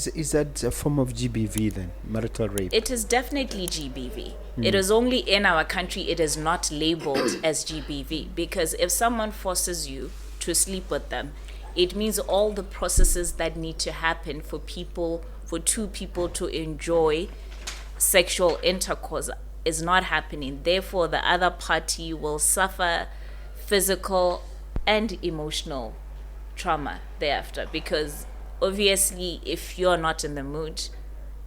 Is that a form of GBV then, marital rape? It is definitely GBV. It is only in our country, it is not labeled as GBV, because if someone forces you to sleep with them, it means all the processes that need to happen for two people to enjoy sexual intercourse is not happening. Therefore, the other party will suffer physical and emotional trauma thereafter, because obviously if you're not in the mood,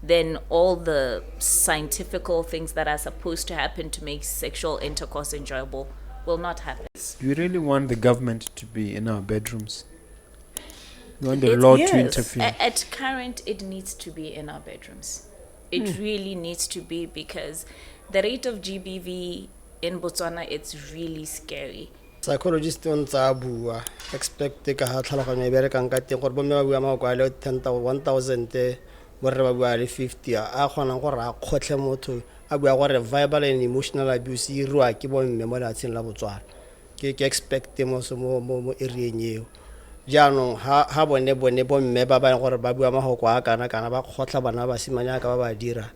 then all the scientifical things that are supposed to happen to make sexual intercourse enjoyable will not happen. Do you really want the government to be in our bedrooms? You want the law to interfere? At current, it needs to be in our bedrooms. It really needs to be, because the rate of GBV in Botswana, it's really scary. Psychologist on Zabua expect take a tlhaloganya e berekang ka teng gore bomme ba bua ma kwa le 10,000 borre ba bua le 50 a kgonang gore a khotle motho a bua gore verbal and emotional abuse e rua ke bomme mo latsheng la Botswana ke expect mo area eo jaanong ha bone bomme ba ba gore ba bua mahoko a kana ba khotla bana ba simanya ka ba dira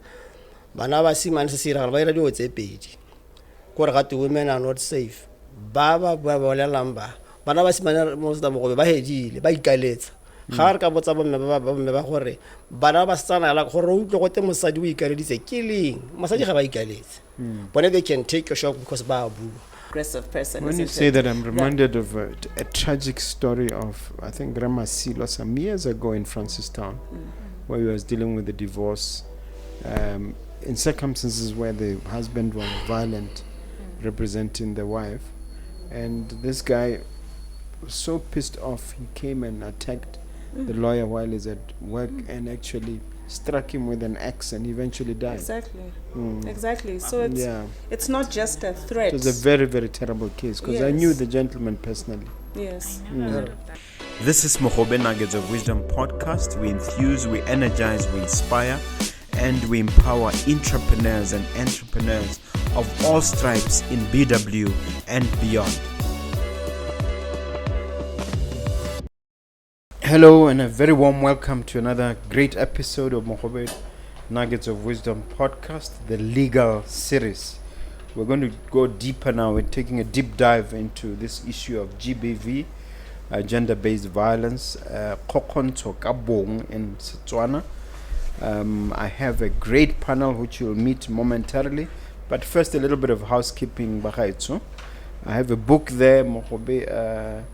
bana ba simane se sira ba ira dio tse pedi gore ga women are not safe baba bolelang bana ba simana mo sa Mogobe ba hedile ba ikaletsa ga re ka botsa bomme ba gore bana ba tsana la gore o tlo gote mosadi o ikaleditse killing mosadi ga ba ikaletse bone they can take your shock because ba bua Aggressive person. When you say that, I'm reminded of a tragic story of, I think, Grandma Silo some years ago in Francistown, where he was dealing with a divorce in circumstances where the husband was violent, representing the wife. And this guy was so pissed off, he came and attacked the lawyer while he's at work and actually struck him with an axe and eventually died. Exactly. So it's not just a threat. It was a very, very terrible case, because I knew the gentleman personally. Yes. This is Mogobe Nuggets of Wisdom podcast. We enthuse, we energize, we inspire, and we empower entrepreneurs and entrepreneurs of all stripes in BW and beyond. Hello and a very warm welcome to another great episode of Mogobe Nuggets of Wisdom podcast, the legal series. We're going to go deeper now. We're taking a deep dive into this issue of GBV, gender-based violence, Kokonto Kabong in Botswana. I have a great panel which you'll meet momentarily, but first a little bit of housekeeping. I have a book there, Mogobe,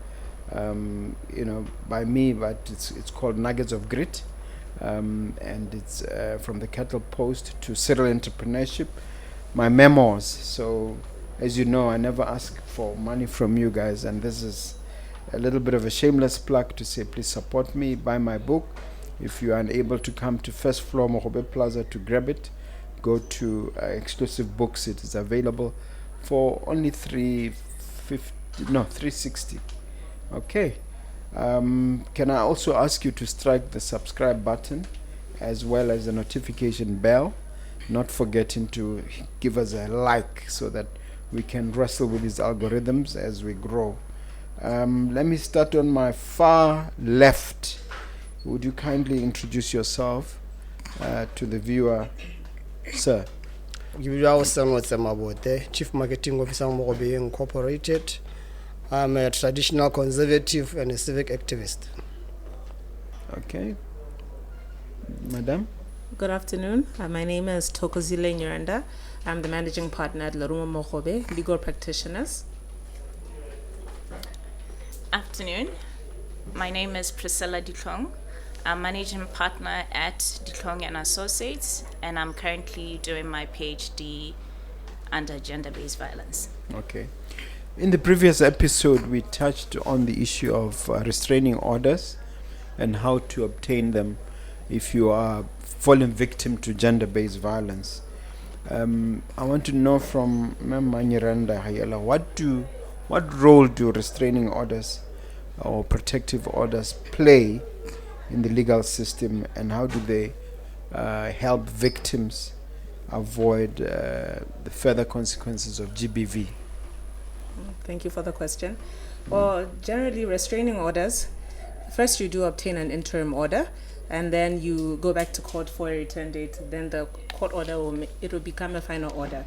by me, but it's called Nuggets of Grit, and it's from the Cattle Post to Serial Entrepreneurship, my memoirs. So as you know, I never ask for money from you guys, and this is a little bit of a shameless plug to say please support me, buy my book. If you are unable to come to first floor Mogobe Plaza to grab it, go to Exclusive Books. It is available for only $360. Okay. Can I also ask you to strike the subscribe button as well as the notification bell, not forgetting to give us a like so that we can wrestle with these algorithms as we grow. Let me start on my far left. Would you kindly introduce yourself to the viewer, sir? Osenotse Mabote, Chief Marketing Officer Mogobe Incorporated. I'm a traditional conservative and a civic activist. Okay. Madam? Good afternoon. My name is Thokozile Nyirenda. I'm the managing partner at Lerumo Mogobe, legal practitioners. Afternoon. My name is Priscilla Dithong. I'm managing partner at Dithong and Associates, and I'm currently doing my PhD under gender-based violence. Okay. In the previous episode, we touched on the issue of restraining orders and how to obtain them if you are falling victim to gender-based violence. I want to know from Nyirenda, what role do restraining orders or protective orders play in the legal system, and how do they help victims avoid the further consequences of GBV? Thank you for the question. Well, generally, restraining orders, first you do obtain an interim order. and then you go back to court for a return date, then the court order will become a final order.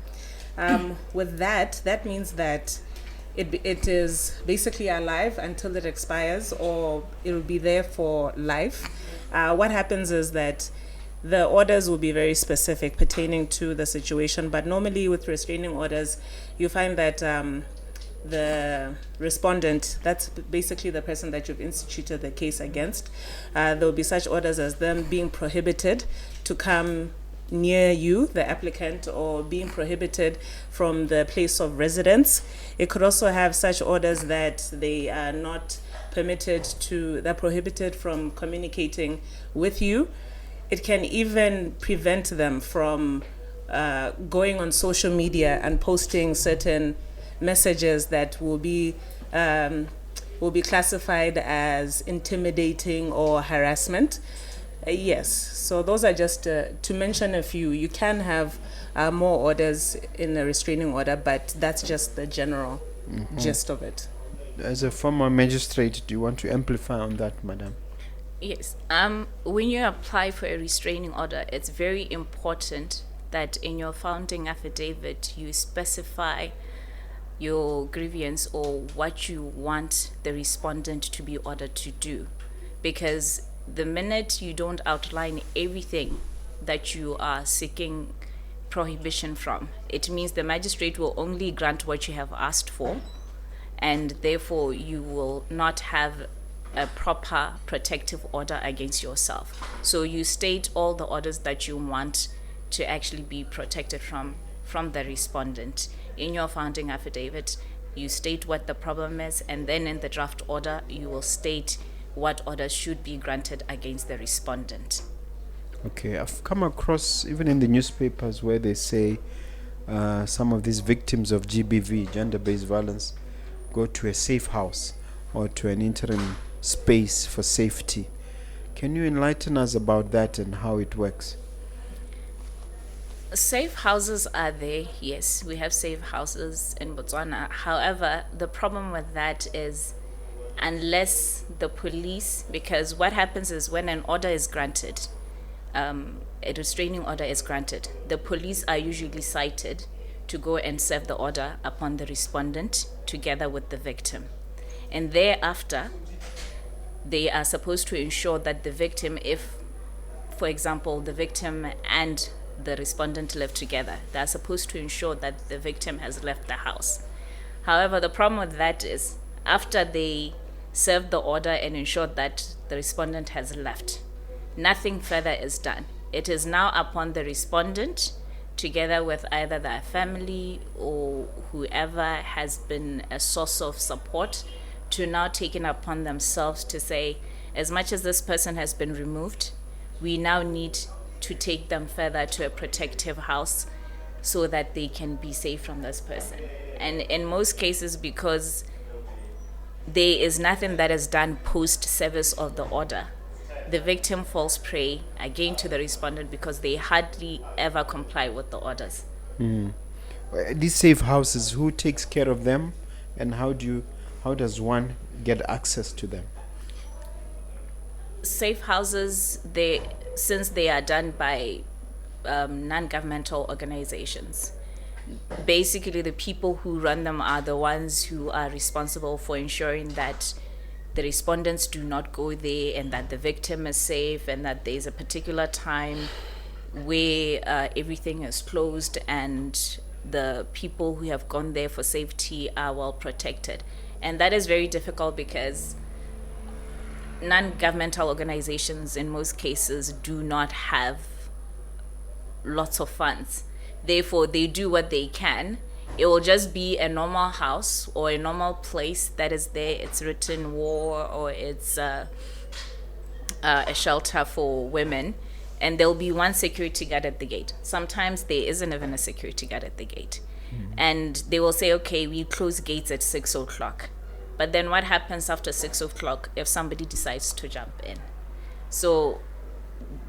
With that means that it is basically alive until it expires, or it will be there for life. What happens is that the orders will be very specific pertaining to the situation, but normally with restraining orders, you find that the respondent, that's basically the person that you've instituted the case against, there will be such orders as them being prohibited to come near you, the applicant, or being prohibited from the place of residence. It could also have such orders that they are not they're prohibited from communicating with you. It can even prevent them from going on social media and posting certain messages that will be classified as intimidating or harassment. Yes, so those are just to mention a few. You can have more orders in the restraining order, but that's just the general gist of it. As a former magistrate, do you want to amplify on that, madam? Yes. When you apply for a restraining order, it's very important that in your founding affidavit you specify your grievance or what you want the respondent to be ordered to do. Because the minute you don't outline everything that you are seeking prohibition from, it means the magistrate will only grant what you have asked for, and therefore you will not have a proper protective order against yourself. So you state all the orders that you want to actually be protected from the respondent. In your founding affidavit, you state what the problem is, and then in the draft order, you will state what orders should be granted against the respondent. Okay, I've come across even in the newspapers where they say some of these victims of GBV, gender-based violence, go to a safe house or to an interim space for safety. Can you enlighten us about that and how it works? Safe houses are there, yes. We have safe houses in Botswana. However, the problem with that is unless the police, because what happens is when an order is granted, a restraining order is granted, the police are usually cited to go and serve the order upon the respondent together with the victim. And thereafter, they are supposed to ensure that the victim, if, for example, the victim and the respondent live together, they are supposed to ensure that the victim has left the house. However, the problem with that is after they serve the order and ensure that the respondent has left, nothing further is done. It is now upon the respondent, together with either their family or whoever has been a source of support, to now take it upon themselves to say, as much as this person has been removed, we now need to take them further to a protective house so that they can be safe from this person. And in most cases, because there is nothing that is done post-service of the order, the victim falls prey again to the respondent because they hardly ever comply with the orders. These safe houses, who takes care of them, and how does one get access to them? Safe houses, since they are done by non-governmental organizations, basically the people who run them are the ones who are responsible for ensuring that the respondents do not go there and that the victim is safe and that there's a particular time where everything is closed and the people who have gone there for safety are well protected. And that is very difficult because non-governmental organizations in most cases do not have lots of funds. Therefore, they do what they can. It will just be a normal house or a normal place that is there. It's written war or it's a shelter for women. And there'll be one security guard at the gate. Sometimes there isn't even a security guard at the gate. And they will say, okay, we close gates at 6 o'clock. But then what happens after 6 o'clock if somebody decides to jump in? So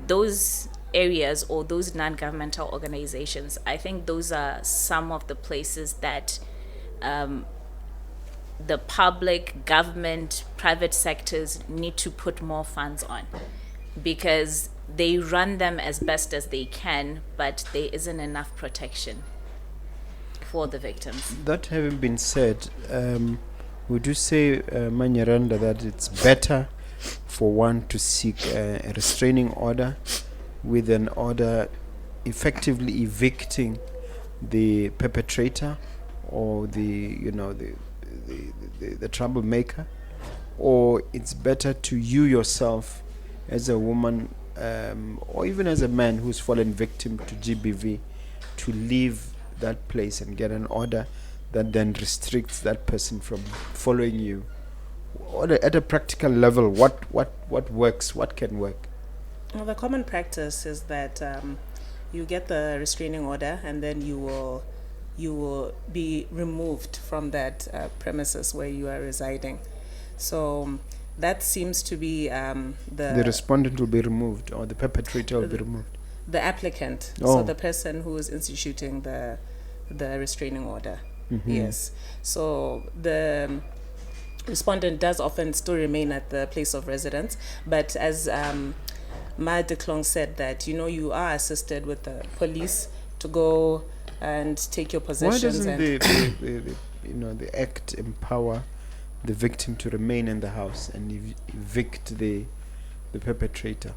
those areas or those non-governmental organizations, I think those are some of the places that the public, government, private sectors need to put more funds on. because they run them as best as they can, but there isn't enough protection for the victims. That having been said, would you say, Nyirenda, that it's better for one to seek a restraining order with an order effectively evicting the perpetrator or the troublemaker, or it's better to you yourself as a woman or even as a man who's fallen victim to GBV to leave that place and get an order that then restricts that person from following you? At a practical level, what works, what can work? Well, the common practice is that you get the restraining order, and then you will be removed from that premises where you are residing. So that seems to be the respondent will be removed, or the perpetrator will be removed. The applicant, so the person who is instituting the restraining order. Yes. So the respondent does often still remain at the place of residence, but as Dithong said, that you are assisted with the police to go and take your possessions. Why doesn't the act empower the victim to remain in the house and evict the perpetrator?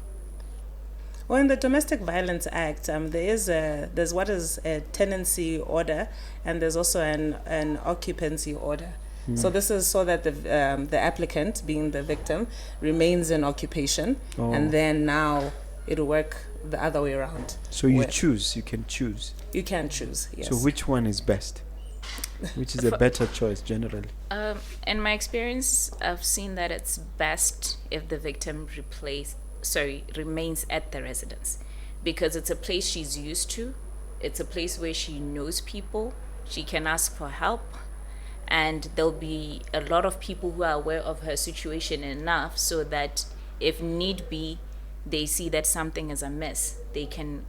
Well, in the Domestic Violence Act, there's what is a tenancy order, and there's also an occupancy order. So this is so that the applicant, being the victim, remains in occupation, and then now it'll work the other way around. So you can choose. You can choose, yes. So which one is best? Which is a better choice generally? In my experience, I've seen that it's best if the victim remains at the residence, because it's a place she's used to. It's a place where she knows people. She can ask for help, and there'll be a lot of people who are aware of her situation enough so that if need be, they see that something is amiss, they can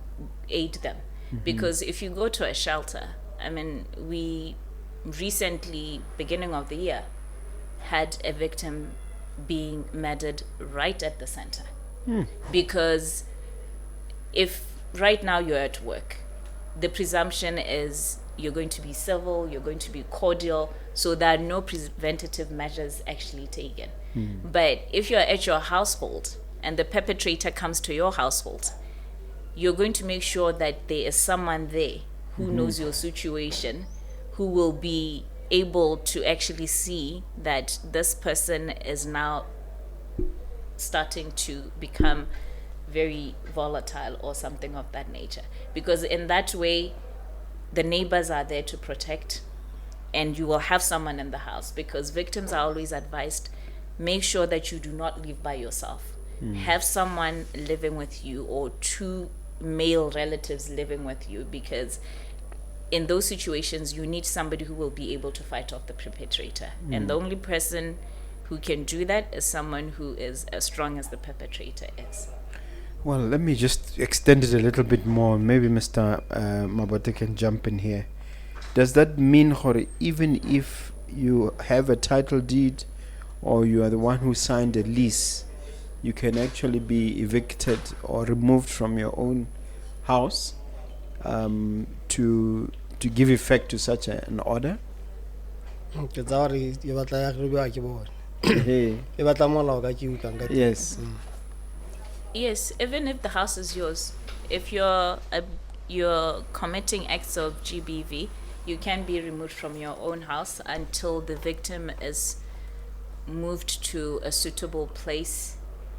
aid them. Because if you go to a shelter, we recently, beginning of the year, had a victim being murdered right at the center. Because if right now you're at work, the presumption is you're going to be civil, you're going to be cordial, so there are no preventative measures actually taken. But if you're at your household and the perpetrator comes to your household, you're going to make sure that there is someone there who knows your situation, who will be able to actually see that this person is now starting to become very volatile or something of that nature. Because in that way, the neighbors are there to protect, and you will have someone in the house, because victims are always advised, make sure that you do not live by yourself. Have someone living with you, or two male relatives living with you, because in those situations you need somebody who will be able to fight off the perpetrator. And the only person who can do that is someone who is as strong as the perpetrator is. Well, let me just extend it a little bit more. Maybe Mr. Mabote can jump in here. Does that mean, Hori, even if you have a title deed or you are the one who signed a lease, you can actually be evicted or removed from your own house to give effect to such an order? Yes. Yes, even if the house is yours, if you're committing acts of GBV, you can be removed from your own house until the victim is moved to a suitable place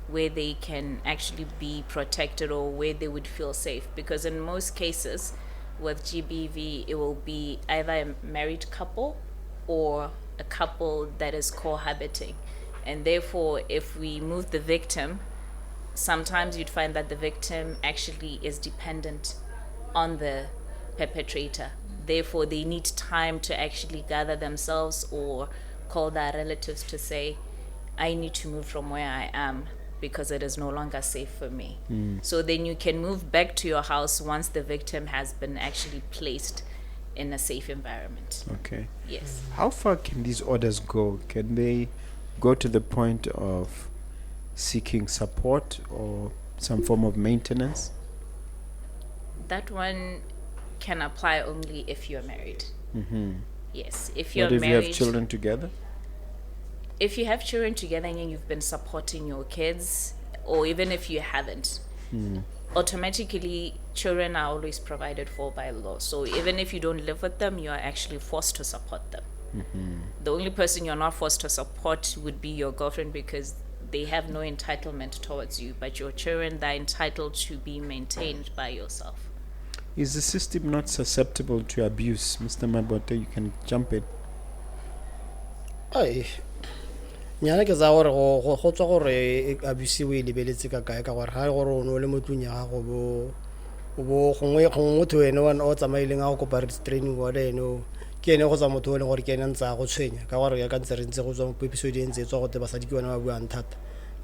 where they can actually be protected, or where they would feel safe. Because in most cases with GBV, it will be either a married couple or a couple that is cohabiting. And therefore, if we move the victim, sometimes you'd find that the victim actually is dependent on the perpetrator. Therefore, they need time to actually gather themselves or call their relatives to say, I need to move from where I am because it is no longer safe for me. So then you can move back to your house once the victim has been actually placed in a safe environment. Okay. Yes. How far can these orders go? Can they go to the point of seeking support or some form of maintenance? That one can apply only if you're married. Mm-hmm. Yes, if you're What if married. you have children together? If you have children together and you've been supporting your kids, or even if you haven't, automatically children are always provided for by law. So even if you don't live with them, you are actually forced to support them. The only person you're not forced to support would be your girlfriend, because they have no entitlement towards you, but your children, they're entitled to be maintained by yourself. Is the system not susceptible to abuse? Mr. Mabote, you can jump in. ai nyana ke za gore go tswa gore abuse o e lebeletse ka kae ka gore ha gore o no le motlung ya gago bo gongwe motho ene o tsamaileng a go kopa restraining order eno ke ene go tsa motho o leng gore ke ene ntse a go tshwenya ka gore ya ka ntse re ntse go tswa mo episode e ntse tswa go te basadi ke bona ba buang thata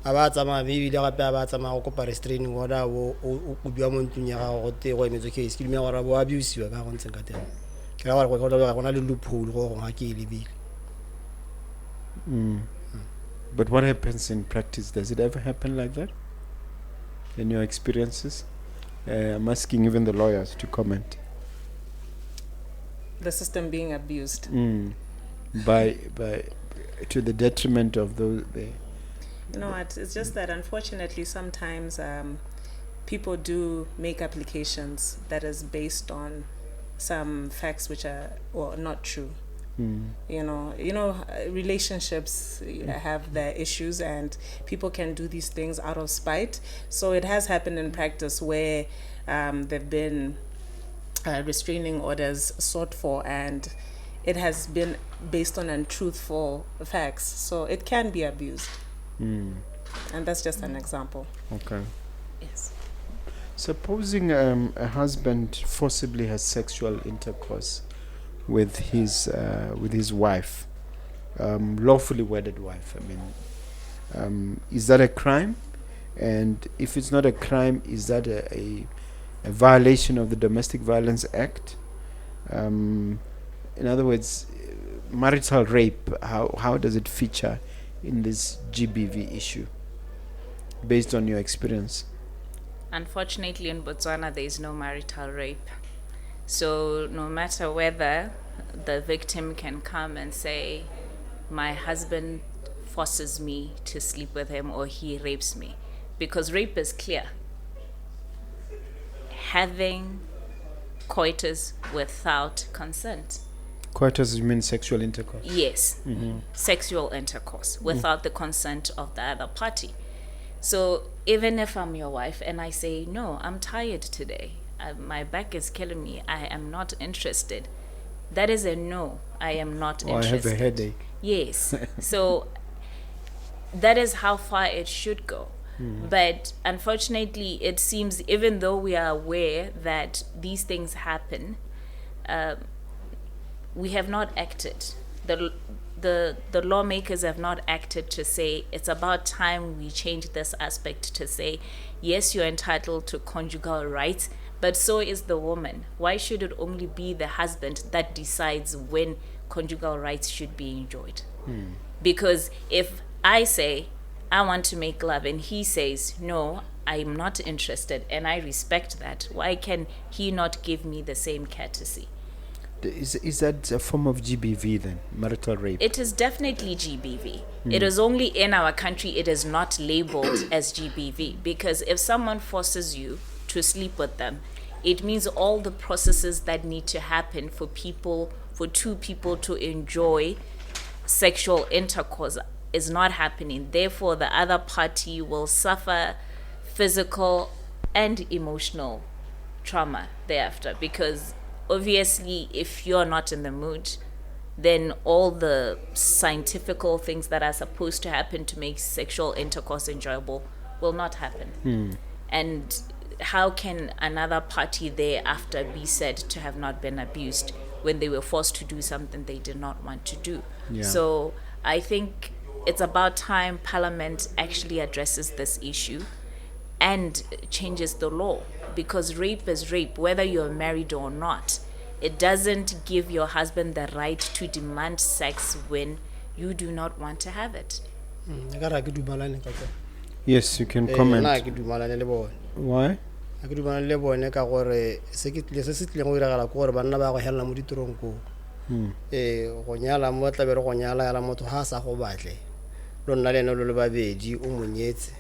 a ba tsamaya maybe le gape a ba tsamaya go kopa restraining order o bua mo ntlung ya gago go te go emetse case ke dumela gore bo abuse ka go ntse ka teng ke ra gore go na le loophole go ga ke e lebile. But what happens in practice? Does it ever happen like that? In your experiences? I'm asking even the lawyers to comment. The system being abused. By to the detriment of those. You know what? It's just that unfortunately sometimes people do make applications that is based on some facts which are not true. You know, relationships have their issues, and people can do these things out of spite. So it has happened in practice where there've been restraining orders sought for, and it has been based on untruthful facts. So it can be abused, and that's just an example. Okay. Yes. Supposing a husband forcibly has sexual intercourse with his wife, lawfully wedded wife. I mean, is that a crime? And if it's not a crime, is that a violation of the Domestic Violence Act? In other words, marital rape. How does it feature in this GBV issue, based on your experience? Unfortunately, in Botswana, there is no marital rape. So no matter whether the victim can come and say, my husband forces me to sleep with him, or he rapes me, because rape is clear. Having coitus without consent. Coitus, you mean sexual intercourse? Yes, sexual intercourse without the consent of the other party. So even if I'm your wife and I say, no, I'm tired today, my back is killing me, I am not interested, that is a no, I am not interested. I have a headache. Yes. So that is how far it should go. But unfortunately, it seems, even though we are aware that these things happen, we have not acted. The lawmakers have not acted to say it's about time we change this aspect to say, yes, you're entitled to conjugal rights, but so is the woman. Why should it only be the husband that decides when conjugal rights should be enjoyed? Because if I say, I want to make love, and he says, no, I'm not interested, and I respect that, why can he not give me the same courtesy? Is that a form of GBV then, marital rape? It is definitely GBV. It is only in our country it is not labeled as GBV, because if someone forces you to sleep with them, it means all the processes that need to happen for two people to enjoy sexual intercourse is not happening. Therefore, the other party will suffer physical and emotional trauma thereafter, because obviously, if you're not in the mood, then all the scientifical things that are supposed to happen to make sexual intercourse enjoyable will not happen. And how can another party thereafter be said to have not been abused when they were forced to do something they did not want to do? Yeah. So I think it's about time Parliament actually addresses this issue and changes the law, because rape is rape, whether you're married or not. It doesn't give your husband the right to demand sex when you do not want to have it. Yes, you can comment. nna ke dumalane le bone Why? a ke dumalane le bone ka gore se se tlileng go diragala ke gore banna ba go helela mo ditirong koo go nyala mo tlabere go nyala yala motho ga a sa go batle lo nna le ene lo le babedi o monyetse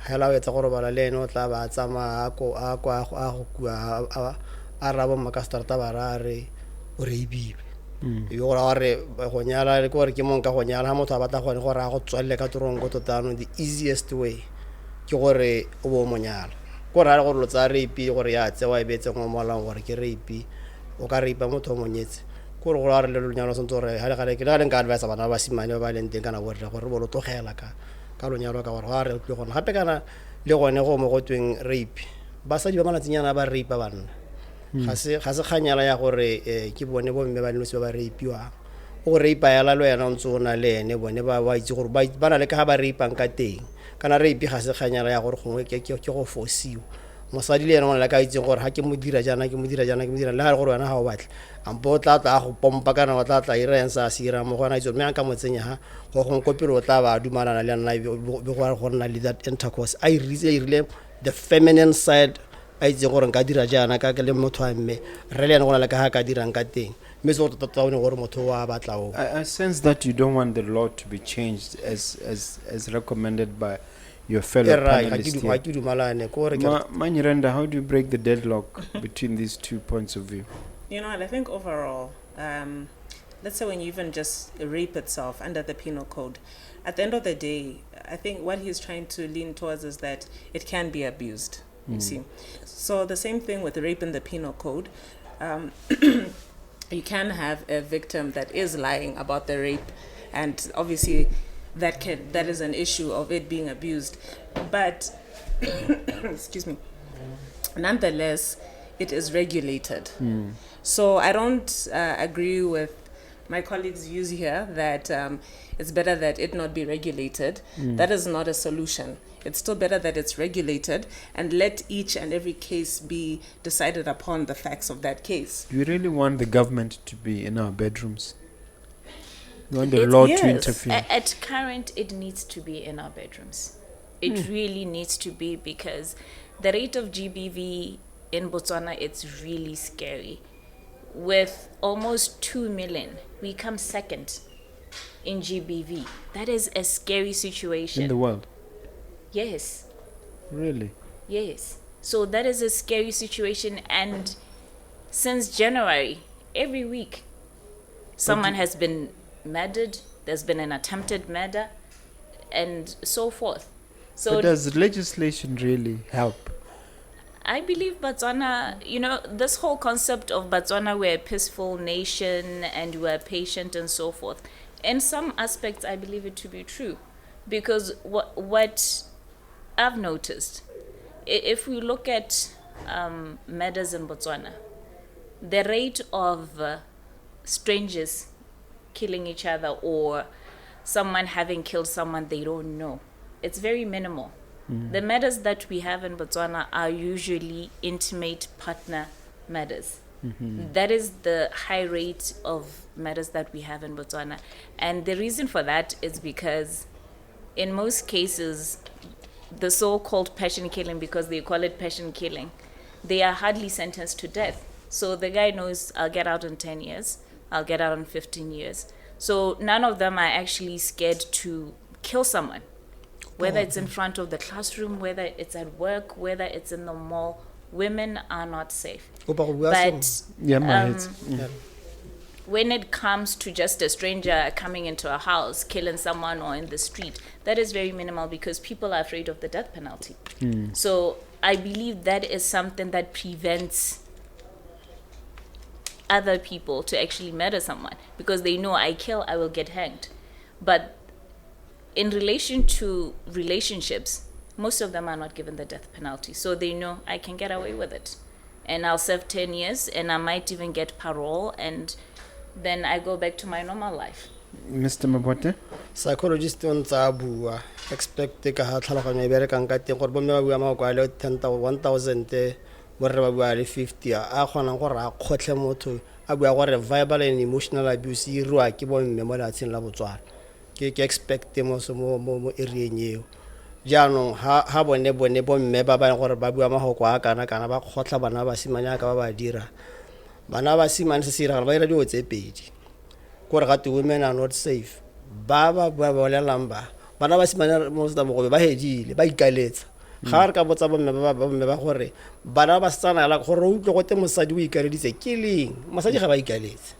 hela o etsa gore bala le ene o tla ba tsamaya a go kua a rabo makastarata barare o re ibibe e go ra gore go nyala le gore ke mong ka go nyala ha motho a batla gone gore a go tswalle ka tirong go totano the easiest way ke gore o bo mo nyala go ra gore lo tsa rape gore ya tsewa e betse ngo molang gore ke rape o ka rape motho o monyetse gore go ra re le lo nyalo sentse gore ha le gale ke nka advice bana ba simane ba leng teng kana gore bo lo tlogela ka lo nyalo ka gore ga re tle gone gape kana le gone go mo go tweng rape ba sa di ba malatsinyana ba rape banna ga se kganyala ya gore ke bone bo mme ba lenosi ba rapiwa o rape ya la lo yana ntse o na le ene bone ba itse gore ba na le ka ba rape ka teng kana rape ga se kganyala ya gore gongwe ke go forsiwa mosadi le ene o na le ka itse gore ha ke mo dira jana le ha gore wena ha o batle ampo tla go pompa kana o tla ira yansa sira mo gona itse me ka mo tsenya ha go kopelo o tla ba dumalana le nna be go nna le that intercourse I really the feminine side a itse gore nka dira jana ka le motho a mme re le ene gona le ka ha ka dirang ka teng mme se go tataone gore motho wa batla o I sense that you don't want the law to be changed as recommended by your fellow panelists here. Nyirenda, how do you break the deadlock between these 2 points of view? You know what, I think overall, let's say when you even just rape itself under the penal code, at the end of the day, I think what he's trying to lean towards is that it can be abused, you see. So the same thing with rape in the penal code. You can have a victim that is lying about the rape, and obviously that is an issue of it being abused, but excuse me, nonetheless it is regulated. So I don't agree with my colleagues' views here that it's better that it not be regulated. That is not a solution. It's still better that it's regulated and let each and every case be decided upon the facts of that case. Do you really want the government to be in our bedrooms? You want the law to interfere? At current, it needs to be in our bedrooms. It really needs to be, because the rate of GBV in Botswana, it's really scary. With almost 2 million, we come second in GBV. That is a scary situation. In the world? Yes. Really? Yes. So that is a scary situation, and since January, every week, someone has been murdered, there's been an attempted murder, and so forth. So but does legislation really help? I believe Botswana, this whole concept of Botswana, we're a peaceful nation and we're patient and so forth. In some aspects, I believe it to be true, because what I've noticed, if we look at murders in Botswana, the rate of strangers killing each other or someone having killed someone they don't know, it's very minimal. The murders that we have in Botswana are usually intimate partner murders. That is the high rate of murders that we have in Botswana. And the reason for that is because in most cases, the so-called passion killing, because they call it passion killing, they are hardly sentenced to death. So the guy knows, I'll get out in 10 years, I'll get out in 15 years. So none of them are actually scared to kill someone, whether it's in front of the classroom, whether it's at work, whether it's in the mall. Women are not safe. But when it comes to just a stranger coming into a house, killing someone, or in the street, that is very minimal, because people are afraid of the death penalty. So I believe that is something that prevents other people to actually murder someone, because they know, I kill, I will get hanged. But in relation to relationships, most of them are not given the death penalty. So they know, I can get away with it, and I'll serve 10 years, and I might even get parole, and then I go back to my normal life. Mr. Mabote? Psychologist on Zabua expect ka ha tlhaloganya bere ka nka teng gore bo me ba bua ma kwa le 10,000 borre ba bua le 50 a gona gore a khotle motho a bua gore verbal and emotional abuse e ruwa ke bo mme mo latseng la Botswana ke expect mo area eo jaanong ha bone bomme ba ba gore ba bua mahoko a kana ba khotla bana ba simanya ka ba dira bana ba simane se sira ba ira dio tse pedi gore ga women are not safe ba bolelang bana ba simane mo tsa Mogobe ba hedile ba ikaletsa ga re ka botsa bomme ba gore bana ba tsana la gore o tlo gote mosadi o ikaleditse killing mosadi ga ba ikaletse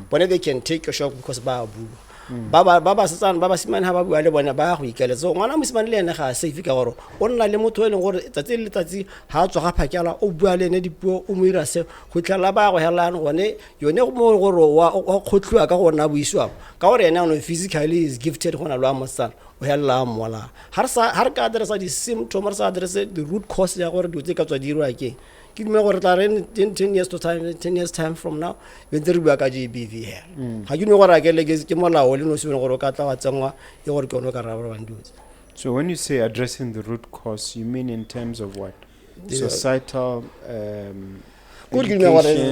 bone they can take your shock because ba bua ba setsana ba simane ha ba bua le bona ba go ikaletsa ngwana mo simane le ene ga safe ka gore o nna le motho e leng gore tsatsi le tsatsi ha tswa ga phakela o bua le ene dipuo o mo ira se go tlhala ba go helana gone yone mo gore wa khotluwa ka gona buiswa ka gore ene no physically is gifted gona lo amosana o hella mola har ka addressa di symptoms har sa address the root cause ya gore dutse ka tswa dirwa ke me gore tla re in 10 years time from now be ntse re bua ka GBV here ha ke no gore ke le ke molao le no se gore ka tla wa tsengwa e gore ke ono ka raba ba ndutse. So when you say addressing the root cause, you mean in terms of what? Societal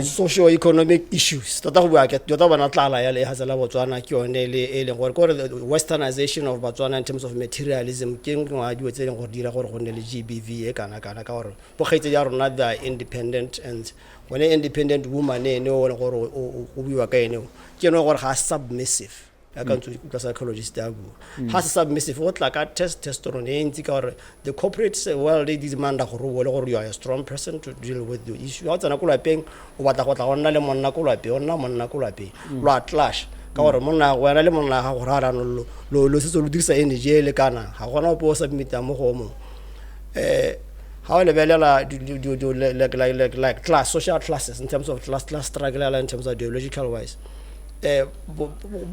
socio-economic issues tota go bua ke tota bana tlala ya le hasela Botswana ke yone le e leng gore the westernization of Botswana in terms of materialism ke ngwa diwe tse leng gore dira gore go nne le GBV e kana ka gore bo kgaitse ya rona they are independent, and when an independent woman ene o le gore o buiwa ka ene ke no gore ga submissive I can't to psychologist has submissive what like a testosterone the corporate world they demand that you are a strong person to deal with the issue what's na kula peng o batla go tla gonna le monna kula pe ona monna kula pe lo clash ka gore monna wena le monna ga go rara no lo se lo dirisa energy le kana ga gona o po submit mo go mo how le belela like class social classes in terms of class struggle in terms of ideological wise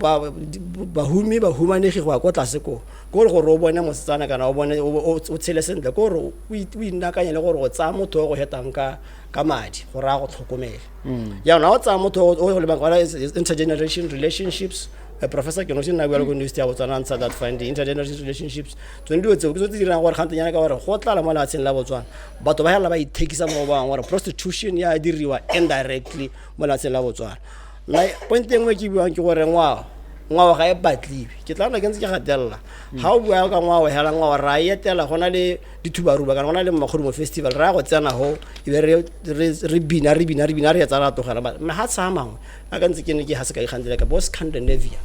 ba humanegi go kwa tlase ko le gore o bone motsana kana o bone o tshele sentle gore o inakanye le gore go tsa motho go hetang ka madi gore a go tlhokomela ya na o tsa motho o le bangwa intergeneration relationships professor ke no se na bua le go university ya Botswana answer that find the intergeneration relationships tsone dio tse go dira gore khantanyana ka gore go tlala mo latsheng la Botswana batho ba hela ba ithekisa mo bang gore prostitution ya diriwa indirectly mo latsheng la Botswana la point engwe ke buang ke gore ngwa ga e batliwe ke tla ke ntse ke gatella ha o bua ka ngwa hela ngwa ra yetela gona le dithubaruba kana gona le Makgodumo festival ra go tsena ho e be re bina re ya tsara togela ba ha tsa mangwe a ka ntse ke ne ke ha se ka ikgandela ka boss Scandinavia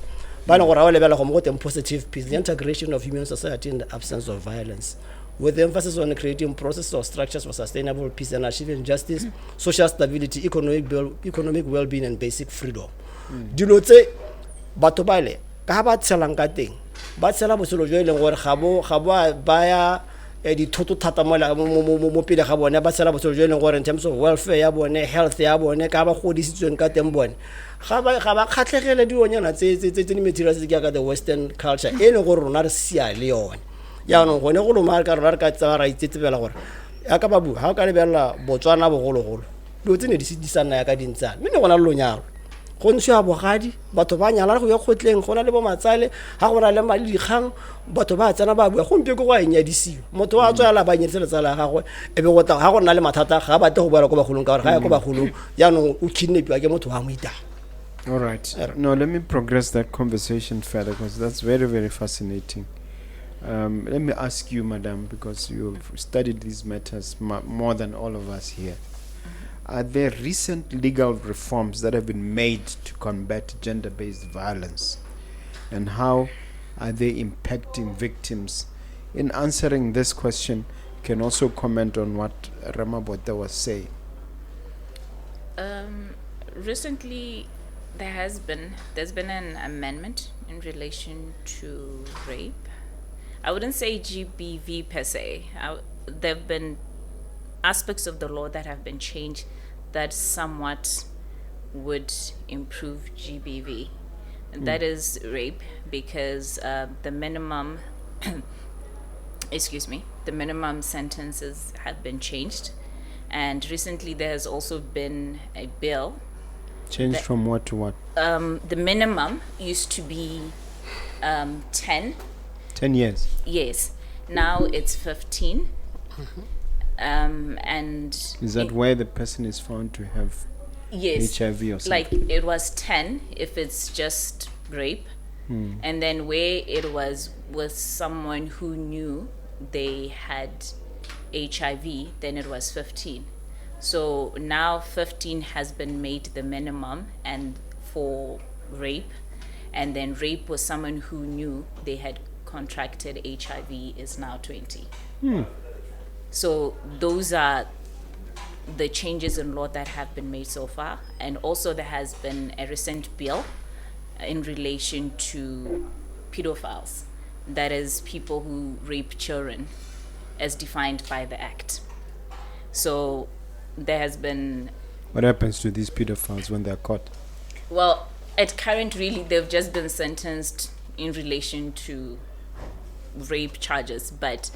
ba le gore a lebela go mo go positive peace, the integration of human society in the absence of violence, with the emphasis on creating processes or structures for sustainable peace and achieving justice, social stability, economic well-being, and basic freedom. Dilo tse batho ba le ka ba tselang ka teng ba tsela botshelo jo ile gore ga bo ba ya dithoto thata mo pele ga bone ba tsela botshelo jo ile gore in terms of welfare ya bone, health ya bone ka ba godisitsweng ka teng bone ga ba khatlhegele dionyana tse materials tse ka the western culture e le gore rona re sia le yone ya no gone go lo mara ka rona re ka tsara itsetsebela gore ya ka babu ha o ka lebella Botswana bogologolo lo tsene di sedisana ya ka dintsana mme gona lo nyalo go ntshwa bogadi batho ba nyala go ya khotleng gona le bo matsale ha gona le mali dikgang batho ba tsana ba bua gompe go a nyadisiwa motho wa tswela ba nyetsela tsala gagwe e be gota ha gona le mathata ga ba te go bala go ba golong ka gore ga ya go ba golong ya no o kidnap ke motho wa moita. All right. No, let me progress that conversation further because that's very, very fascinating. Let me ask you, madam, because you've studied these matters more than all of us here. Are there recent legal reforms that have been made to combat gender-based violence? And how are they impacting victims? In answering this question, you can also comment on what Mabote was saying. Recently, there's been an amendment in relation to rape. I wouldn't say GBV per se. There have been aspects of the law that have been changed that somewhat would improve GBV. And that is rape, because the minimum the minimum sentences have been changed. And recently there has also been a bill. Changed from what to what? The minimum used to be 10. 10 years? Yes. Now it's 15. And is that where the person is found to have HIV or something? Like it was 10 if it's just rape. And then where it was with someone who knew they had HIV, then it was 15. So now 15 has been made the minimum and for rape, and then rape was someone who knew they had contracted HIV is now 20. So those are the changes in law that have been made so far. And also there has been a recent bill in relation to pedophiles, that is people who rape children as defined by the act. So there has been... What happens to these pedophiles when they're caught? Well, at current, really, they've just been sentenced in relation to rape charges, but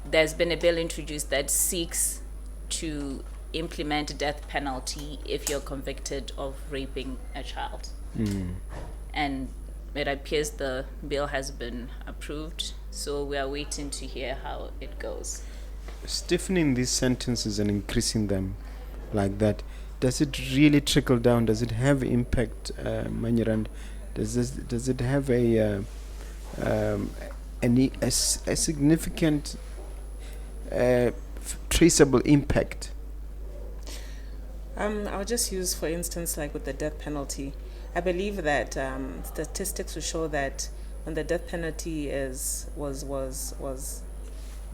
there's been a bill introduced that seeks to implement death penalty if you're convicted of raping a child. And it appears the bill has been approved, so we are waiting to hear how it goes. Stiffening these sentences and increasing them like that, does it really trickle down? Does it have impact, Nyirenda? Does it have a significant traceable impact? I'll just use, for instance, like with the death penalty. I believe that statistics will show that when the death penalty was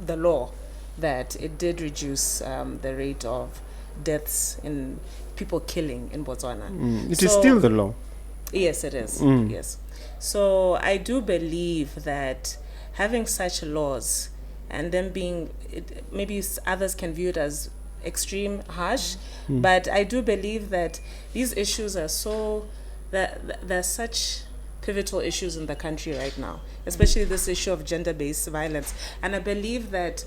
the law, that it did reduce the rate of deaths in people killing in Botswana. It is still the law. Yes, it is. Yes. So I do believe that having such laws and them being, maybe others can view it as extreme, harsh, but I do believe that these issues are there's such pivotal issues in the country right now, especially this issue of gender-based violence. And I believe that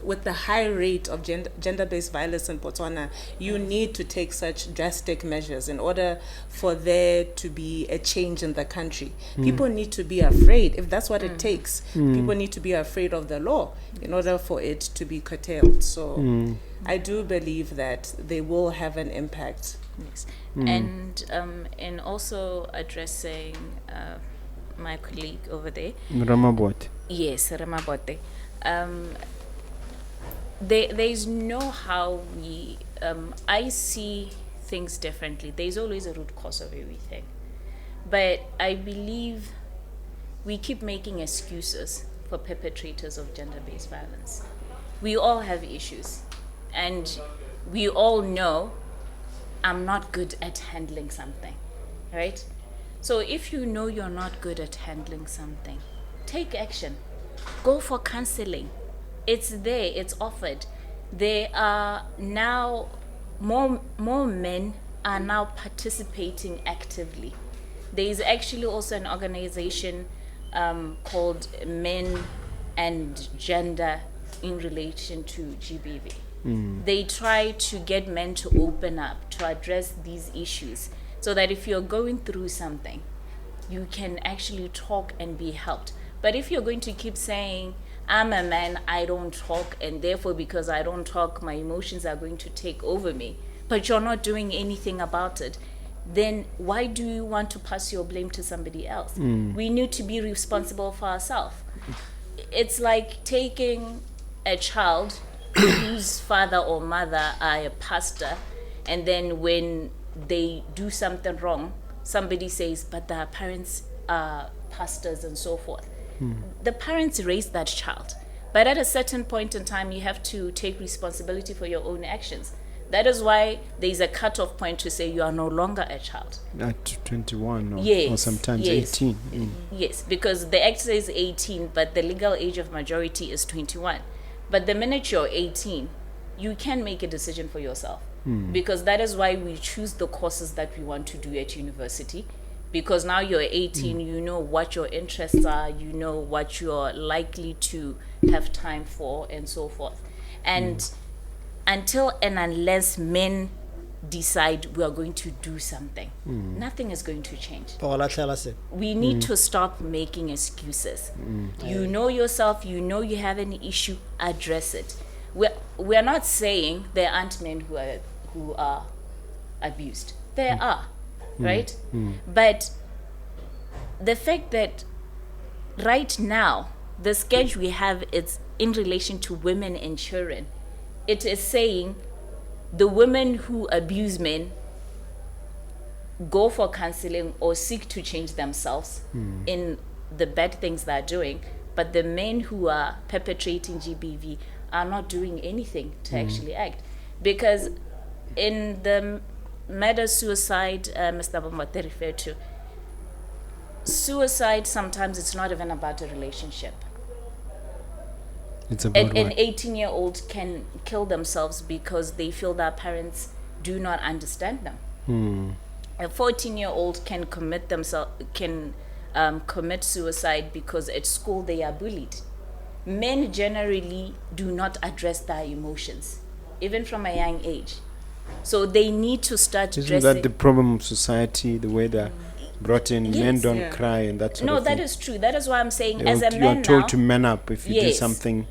with the high rate of gender-based violence in Botswana, you need to take such drastic measures in order for there to be a change in the country. People need to be afraid, if that's what it takes. People need to be afraid of the law in order for it to be curtailed. So I do believe that they will have an impact. Yes. And also addressing my colleague over there. Mabote. Yes, Mabote. There's no how we... I see things differently. There's always a root cause of everything. But I believe we keep making excuses for perpetrators of gender-based violence. We all have issues. And we all know I'm not good at handling something, right? So if you know you're not good at handling something, take action. Go for counseling. It's there, it's offered. There are now more men are now participating actively. There is actually also an organization called Men and Gender in relation to GBV. They try to get men to open up, to address these issues, so that if you're going through something, you can actually talk and be helped. But if you're going to keep saying, I'm a man, I don't talk, and therefore because I don't talk, my emotions are going to take over me, but you're not doing anything about it, then why do you want to pass your blame to somebody else? We need to be responsible for ourselves. It's like taking a child whose father or mother are a pastor, and then when they do something wrong, somebody says, but their parents are pastors and so forth. The parents raised that child, but at a certain point in time, you have to take responsibility for your own actions. That is why there is a cutoff point to say you are no longer a child. At 21 Yes, or sometimes yes. 18. Yes, because the act says 18, but the legal age of majority is 21. But the minute you're 18, you can make a decision for yourself. Because that is why we choose the courses that we want to do at university. Because now you're 18, you know what your interests are, you know what you're likely to have time for, and so forth. And until and unless men decide we are going to do something, nothing is going to change. We need to stop making excuses. You know yourself, you know you have an issue, address it. We're not saying there aren't men who are abused. There are, right? But the fact that right now the scourge we have, it's in relation to women and children. It is saying the women who abuse men go for counseling or seek to change themselves in the bad things they're doing, but the men who are perpetrating GBV are not doing anything to actually act. Because in the murder-suicide Mr. Mabote referred to, suicide sometimes it's not even about a relationship. It's about An what? 18-year-old can kill themselves because they feel their parents do not understand them. A 14-year-old can commit suicide because at school they are bullied. Men generally do not address their emotions, even from a young age. So they need to start Isn't dressing. that the problem of society, the way they're brought in? Men Yes. don't Yeah. cry and that sort No, of that thing. is true. That is why I'm saying, You as a are man told now, to man up if you do Yes. something.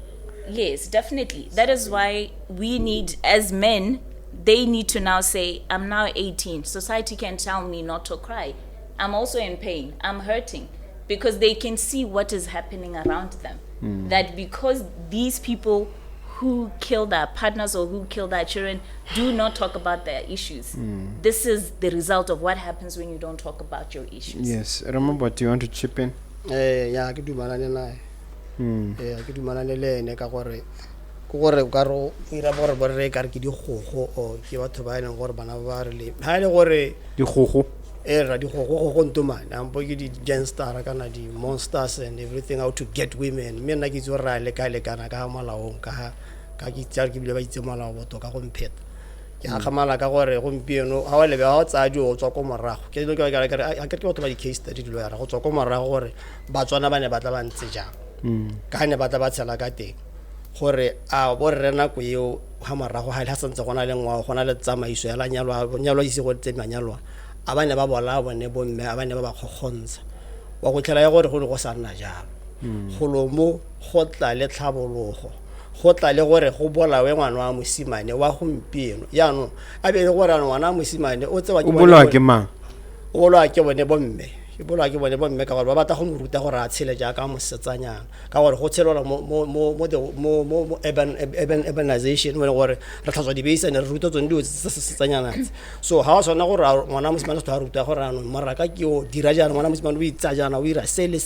yes, definitely. That is why we need, as men, they need to now say, I'm now 18. Society can tell me not to cry. I'm also in pain. I'm hurting. Because they can see what is happening around them. That because these people who kill their partners or who kill their children do not talk about their issues. This is the result of what happens when you don't talk about your issues. Yes. Remember, do you want to chip in? ya ke dumalane nae ke dumalane le ene ka gore ke gore o ka re o ira gore borre ka re ke digogo o ke batho ba e leng gore bana ba re le ha ile gore Dikgogo. ra digogo go ntomane ampo ke di gangster kana di monsters and everything, how to get women. Me nna ke itse ra le ka ka malaong ka ke tsare ke bile ba itse malao boto ka go mpheta ke a gamala ka gore gompieno ha wa lebe ha o tsaya di o tswa ko morago ke dilo ke ke batho ba di case study dilo ya go tswa ko morago gore Batswana ba ne ba tla ba ntse jang ka ne ba tla ba tshela ka teng gore a borre nako eo ha morago ha ile santse gona le ngwao gona le tsamaiso ya nyalwa ise go tse manyalwa a ba ne ba bola bone bomme a ba ne ba ba kgogontsa wa go tlhela ya gore go ne go sa nna jalo go lo mo go tla le tlhabologo go tla le gore go bolawe ngwana wa mosimane wa gompieno yaanong a be le gore ngwana wa mosimane o tsewa O bolwa ke mang? o bolwa ke bone bomme ke bolwa ke bone bomme ka gore ba batla go mo ruta gore a tshele jaaka mosetsanyana ka gore go tshelwa mo urbanization mo gore re tlhatswa dibeisane re ruta tsone dio tse setsanyana so ha o sona gore ngwana mosimane se tla ruta gore ano maraka ke o dira jana ngwana mosimane o itsa jana o ira sele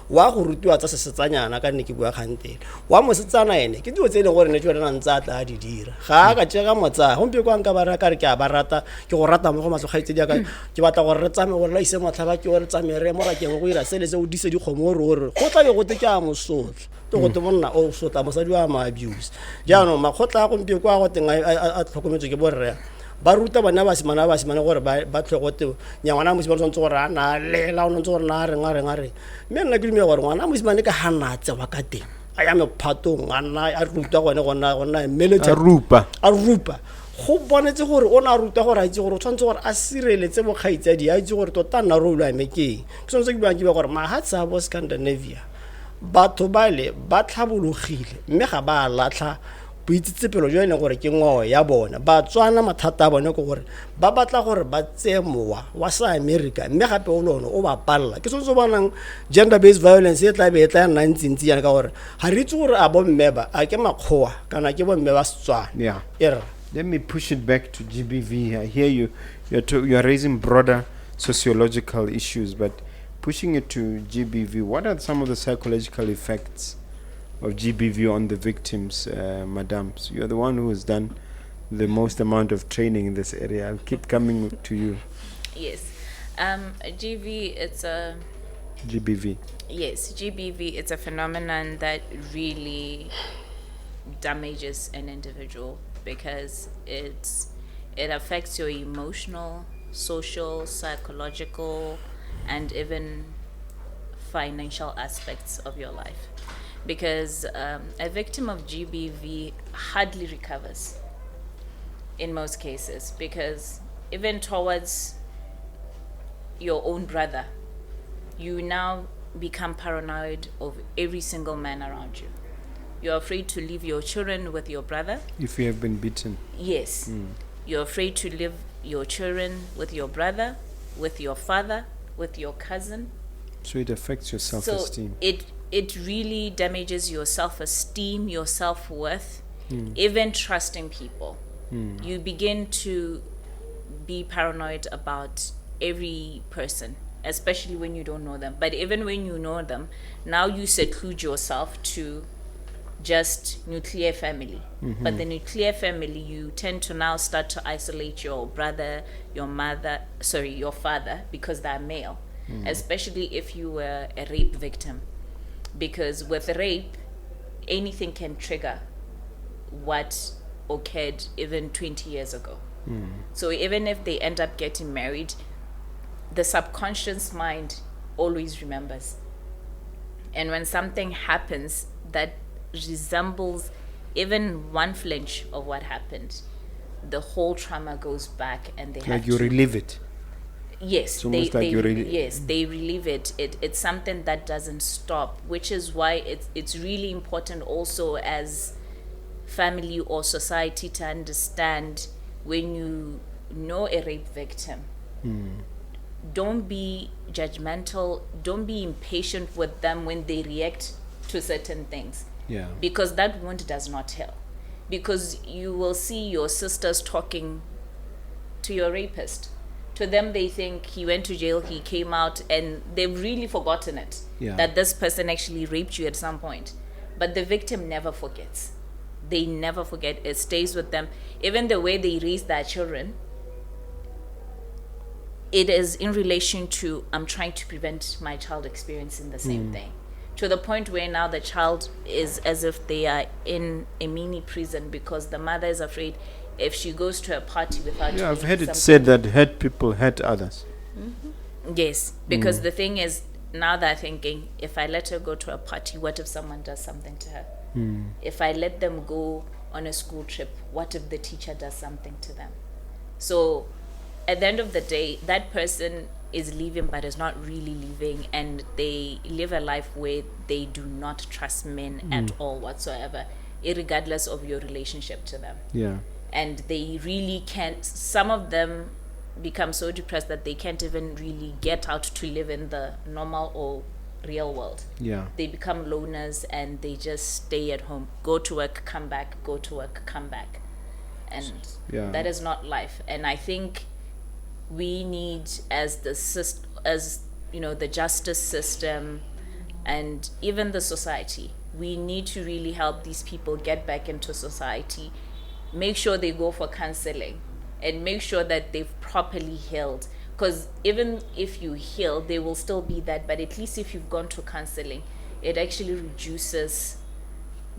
wa go rutiwa tsa setsanyana ka nne ke bua kgantele wa mosetsana ene ke dio tse le gore ne tšwa rena ntsa tla a di dira ga ka tšega motsa gompe kwa nka ba ra ka re ke a ba rata ke go rata mo go matlogetse di ka ke batla gore re tsame gore la ise motlhaba ke gore tsamere mo rakeng go ira sele se o dise di kgomo gore go tla be go te ke a mosotla to go te monna o sotla mosadi wa ma abuse jaanong makgotla a gompe kwa go teng a tlhokometswe ke borre ba ruta bana ba simana gore ba tlhogote nyangwana mosimane tsontse gore a na lela o ntse gore na re ngare mme nna ke dumela gore ngwana mosimane ka hana tsewa ka teng a ya mephatong a ruta gona military a rupa go bonetse gore o na ruta gore a itse gore o tshwanetse gore a sireletse bokgaitsadi a itse gore tota nna rolo a mekeng ke tshwanetse ke buang ke gore mahatsa bo Scandinavia batho ba le ba tlhabologile mme ga ba latlha boitsitsepelo jo ene gore ke ngwao ya bona Batswana mathata a bone ke gore ba batla gore ba tseye mowa wa sa America mme gape o lone o ba palla ke tshwanetse bonang gender based violence e tla be e tla nna ntsintsi yana ka gore ga re itse gore a bomme ba a ke makgowa kana ke bomme ba Setswana Yeah. Let me push it back to GBV. I hear you're raising broader sociological issues, but pushing it to GBV, what are some of the psychological effects of GBV on the victims, Madam? So you're the one who has done the most amount of training in this area. I'll keep coming to you. Yes. GBV, it's a... GBV. Yes, GBV, it's a phenomenon that really damages an individual because it affects your emotional, social, psychological, and even financial aspects of your life. Because a victim of GBV hardly recovers in most cases, because even towards your own brother, you now become paranoid of every single man around you. You're afraid to leave your children with your brother. If you have been beaten. Yes. You're afraid to leave your children with your brother, with your father, with your cousin. So it affects your self-esteem. So it really damages your self-esteem, your self-worth, even trusting people. You begin to be paranoid about every person, especially when you don't know them. But even when you know them, now you seclude yourself to just nuclear family. But the nuclear family, you tend to now start to isolate your brother, your father, because they're male, especially if you were a rape victim. Because with rape, anything can trigger what occurred even 20 years ago. So even if they end up getting married, the subconscious mind always remembers. And when something happens that resembles even one flinch of what happened, the whole trauma goes back, and they have Like you relive it. Yes, It's almost like you yes, they relive it. It's something that doesn't stop, which is why it's really important also as family or society to understand, when you know a rape victim, don't be judgmental, don't be impatient with them when they react to certain things. Yeah. Because that wound does not heal. Because you will see your sisters talking to your rapist. To them, they think he went to jail, he came out, and they've really forgotten it. Yeah. That this person actually raped you at some point. But the victim never forgets. They never forget. It stays with them. Even the way they raise their children, it is in relation to, I'm trying to prevent my child experiencing the same thing. To the point where now the child is as if they are in a mini prison, because the mother is afraid if she goes to a party without Yeah, I've doing heard it something- said that hurt people hurt others. Yes, because the thing is, now they're thinking, if I let her go to a party, what if someone does something to her? If I let them go on a school trip, what if the teacher does something to them? So at the end of the day, that person is leaving but is not really leaving, and they live a life where they do not trust men at all whatsoever, irregardless of your relationship to them. Yeah. And they really can't, some of them become so depressed that they can't even really get out to live in the normal or real world. Yeah. They become loners, and they just stay at home, go to work, come back, go to work, come back. And Yeah. that is not life. And I think we need, as the the justice system and even the society, we need to really help these people get back into society, make sure they go for counseling, and make sure that they've properly healed. Because even if you heal, there will still be that, but at least if you've gone to counseling, it actually reduces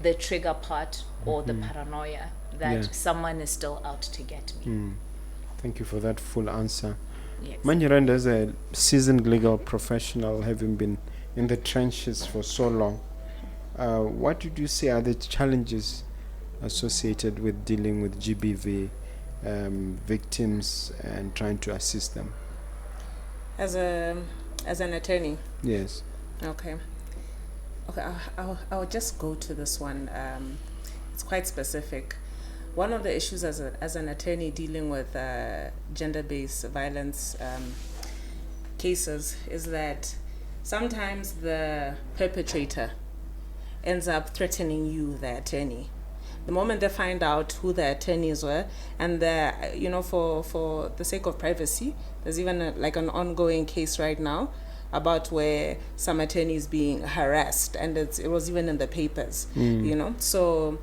the trigger part or the paranoia that Yeah. someone is still out to get me. Thank you for that full answer. Yes. Nyirenda, as a seasoned legal professional, having been in the trenches for so long, what would you say are the challenges associated with dealing with GBV victims and trying to assist them? As an attorney. Yes. Okay. I'll just go to this one. It's quite specific. One of the issues as an attorney dealing with gender-based violence cases is that sometimes the perpetrator ends up threatening you, the attorney. The moment they find out who the attorneys were, and for the sake of privacy, there's even an ongoing case right now about where some attorneys being harassed, and it was even in the papers, So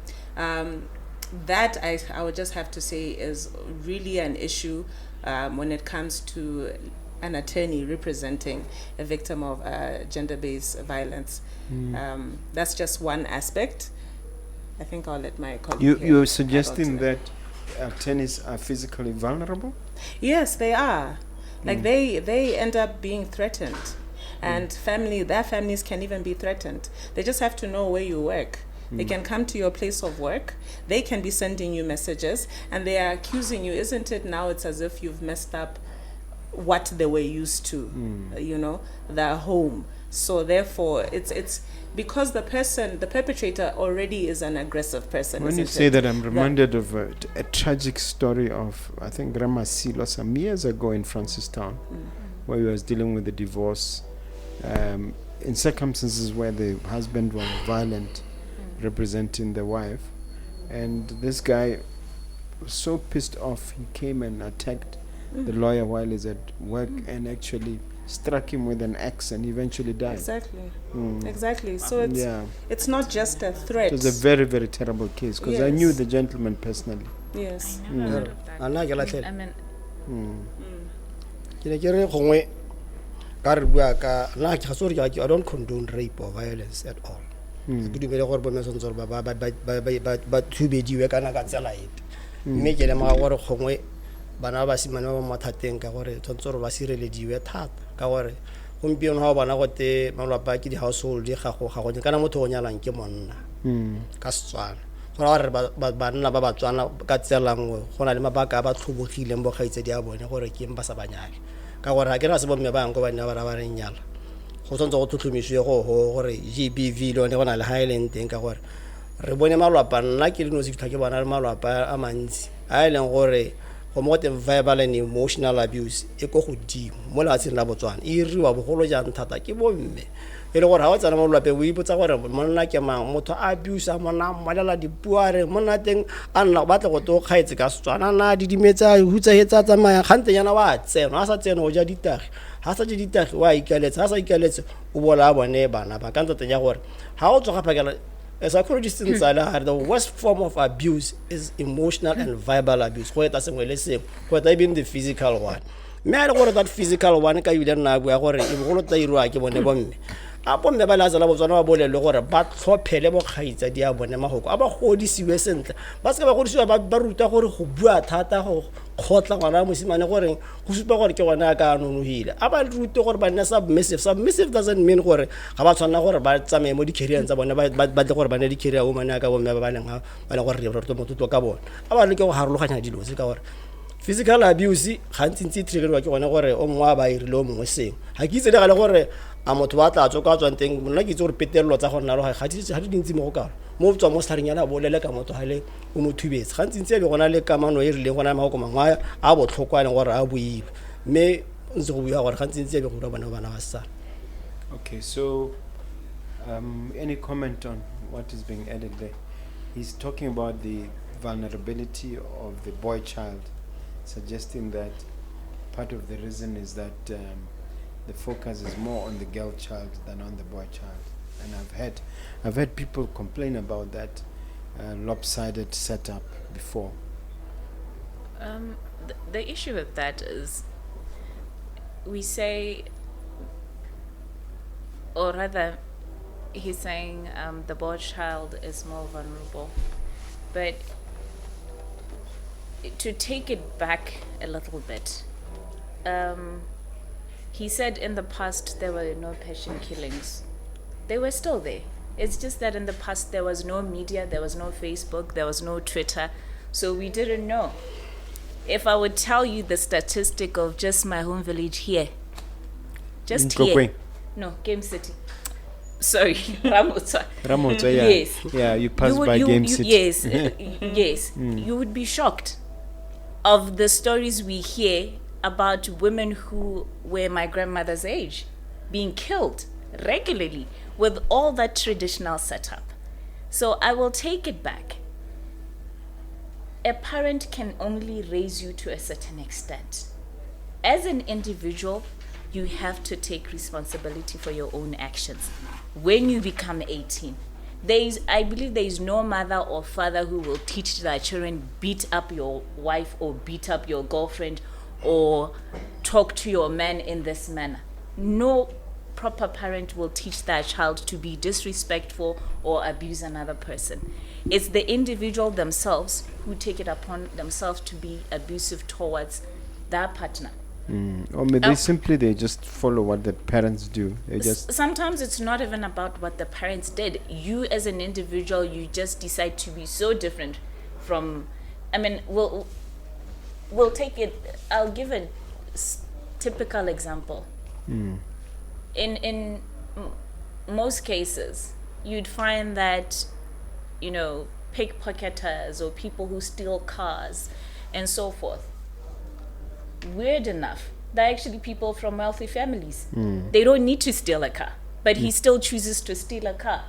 that I would just have to say is really an issue when it comes to an attorney representing a victim of gender-based violence. That's just one aspect. I think I'll let my colleague. You're suggesting that attorneys are physically vulnerable? Yes, they are. They end up being threatened, and their families can even be threatened. They just have to know where you work. They can come to your place of work. They can be sending you messages, and they are accusing you. Isn't it now? It's as if you've messed up what they were used to, their home. So therefore, it's because the perpetrator already is an aggressive person. When you say that, I'm reminded of a tragic story of, I think, Grandma Silo some years ago in Francistown, where he was dealing with a divorce. in circumstances where the husband was violent, representing the wife, and this guy was so pissed off, he came and attacked the lawyer while he's at work and actually struck him with an axe and eventually died. Exactly. Exactly. So it's not just a threat. It was a very, very terrible case because I knew the gentleman personally. Yes. I never heard of that. Ana ke latlhela. I mean, Ke ne ke re gongwe ka re bua ka nna ke ga sorry I don't condone rape or violence at all. Ke dumele gore bo me sontse ba thubediwe kana ka tsela ete. Mme ke le mga gore gongwe bana ba simane ba mathateng ka gore tsontse re ba sirelediwe thata ka gore gompieno ha bana go te malapa ke di household ga go kana motho o nyalang ke monna ka Setswana gore banna ba Batswana ka tsela nngwe go na le mabaka ba tlhobogileng bo gaitse di a bone gore ke mba sa banyale ka gore ha ke ra se bomme ba ngo ba nna ba re nyala go tsontse go tlhotlhomiswe gore GBV le one go na le highland teng ka gore re bone malapa nna ke le no se ke bona le malapa a mantsi a ileng gore go mo te verbal and emotional abuse e go godimo mo la tsena la Botswana e riwa bogolo jang thata ke bomme e le gore ha o tsana mo lwape o ipotsa gore monna ke mang motho a abuse a mona mmalela dipuare monna teng a nna batla go to kgaetse ka Setswana na di dimetsa hutsa hetsa tsamaya gante yana wa tseno a sa tseno o ja ditagi ha sa ditagi wa ikaletsa ha sa ikaletse o bola bone bana ba ka ntse tenya gore ha o tsoga phakela psychologists the worst form of abuse is emotional and verbal abuse. Go eta sengwe le sengwe go eta even the physical one. Me a le gore that physical one ka ile nna bua gore e bogolo tsa irwa ke bone bomme a bomme ba laza la Botswana ba bolele gore ba tlhophele bo kgaitsa di a bone magoko a ba godisiwe sentle ba se ba godisiwa ba ruta gore go bua thata go khotla ngwana mosimane gore go supa gore ke gona ka nonohile a ba rute gore ba nna submissive doesn't mean gore ga ba tshwana gore ba tsamaye mo di career tsa bone ba tle gore ba ne di career woman ka bomme ba leng ba le gore re re motho ka bone a ba le ke go harologanya dilo se ka gore physical abuse gantsi ntse triggerwa ke gone gore o mongwe ba irile o mongwe seng ha ke itse le gale gore a motho ba tla tswa tswang teng nna ke itse gore petelelo tsa gona lo ga di dintsi mo go ka mo tswa mo starting yana bolele ka motho ha le o mothubetse gantsi ntse be gona le kamano e rile gona ma go mangwa a botlhokwane gore a buile mme ntse go bua gore gantsi ntse be go bana ba sa. Okay, so any comment on what is being added there? He's talking about the vulnerability of the boy child, suggesting that part of the reason is that the focus is more on the girl child than on the boy child, and I've heard people complain about that lopsided setup before. The issue with that is we say, or rather he's saying the boy child is more vulnerable, but to take it back a little bit, he said in the past there were no passion killings. They were still there. It's just that in the past there was no media, there was no Facebook, there was no Twitter, so we didn't know. If I would tell you the statistic of just my home village here, just in here, Kokwe. No, Game City. Sorry, Ramotsa. Ramotsa, yeah. Yes. Yeah, you pass by Game City. Yes, yes. You would be shocked of the stories we hear about women who were my grandmother's age being killed regularly with all that traditional setup. So I will take it back. A parent can only raise you to a certain extent. As an individual, you have to take responsibility for your own actions. When you become 18, I believe there is no mother or father who will teach their children beat up your wife or beat up your girlfriend or talk to your man in this manner. No proper parent will teach their child to be disrespectful or abuse another person. It's the individual themselves who take it upon themselves to be abusive towards their partner. Or maybe they just follow what the parents do. They just sometimes it's not even about what the parents did. You as an individual, you just decide to be so different from. I mean, we'll take it. I'll give a typical example. In most cases, you'd find that, pickpocketers or people who steal cars and so forth. Weird enough, they're actually people from wealthy families. They don't need to steal a car. but he still chooses to steal a car.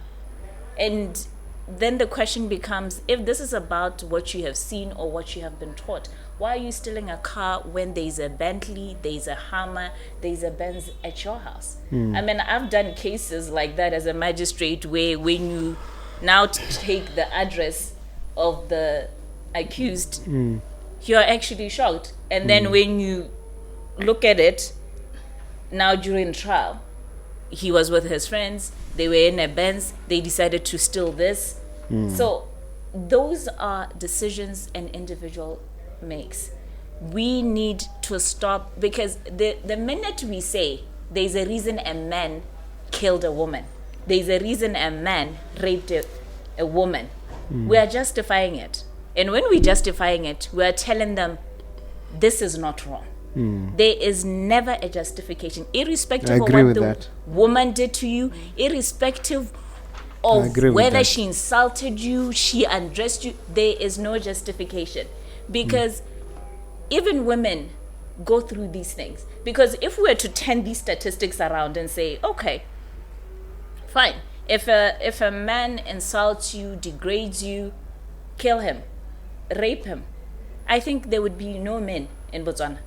And then the question becomes, if this is about what you have seen or what you have been taught, why are you stealing a car when there's a Bentley, there's a Hummer, there's a Benz at your house? I mean, I've done cases like that as a magistrate where when you now take the address of the accused, you're actually shocked. And then when you look at it, now during trial, he was with his friends, they were in a Benz, they decided to steal this. So those are decisions an individual makes. We need to stop, because the minute we say there's a reason a man killed a woman, there's a reason a man raped a woman, we are justifying it. And when we're justifying it, we are telling them this is not wrong. There is never a justification, irrespective of what the woman did to you, irrespective of whether she insulted you, she undressed you, there is no justification. Because even women go through these things. Because if we were to turn these statistics around and say, okay, fine, if a man insults you, degrades you, kill him, rape him, I think there would be no men in Botswana.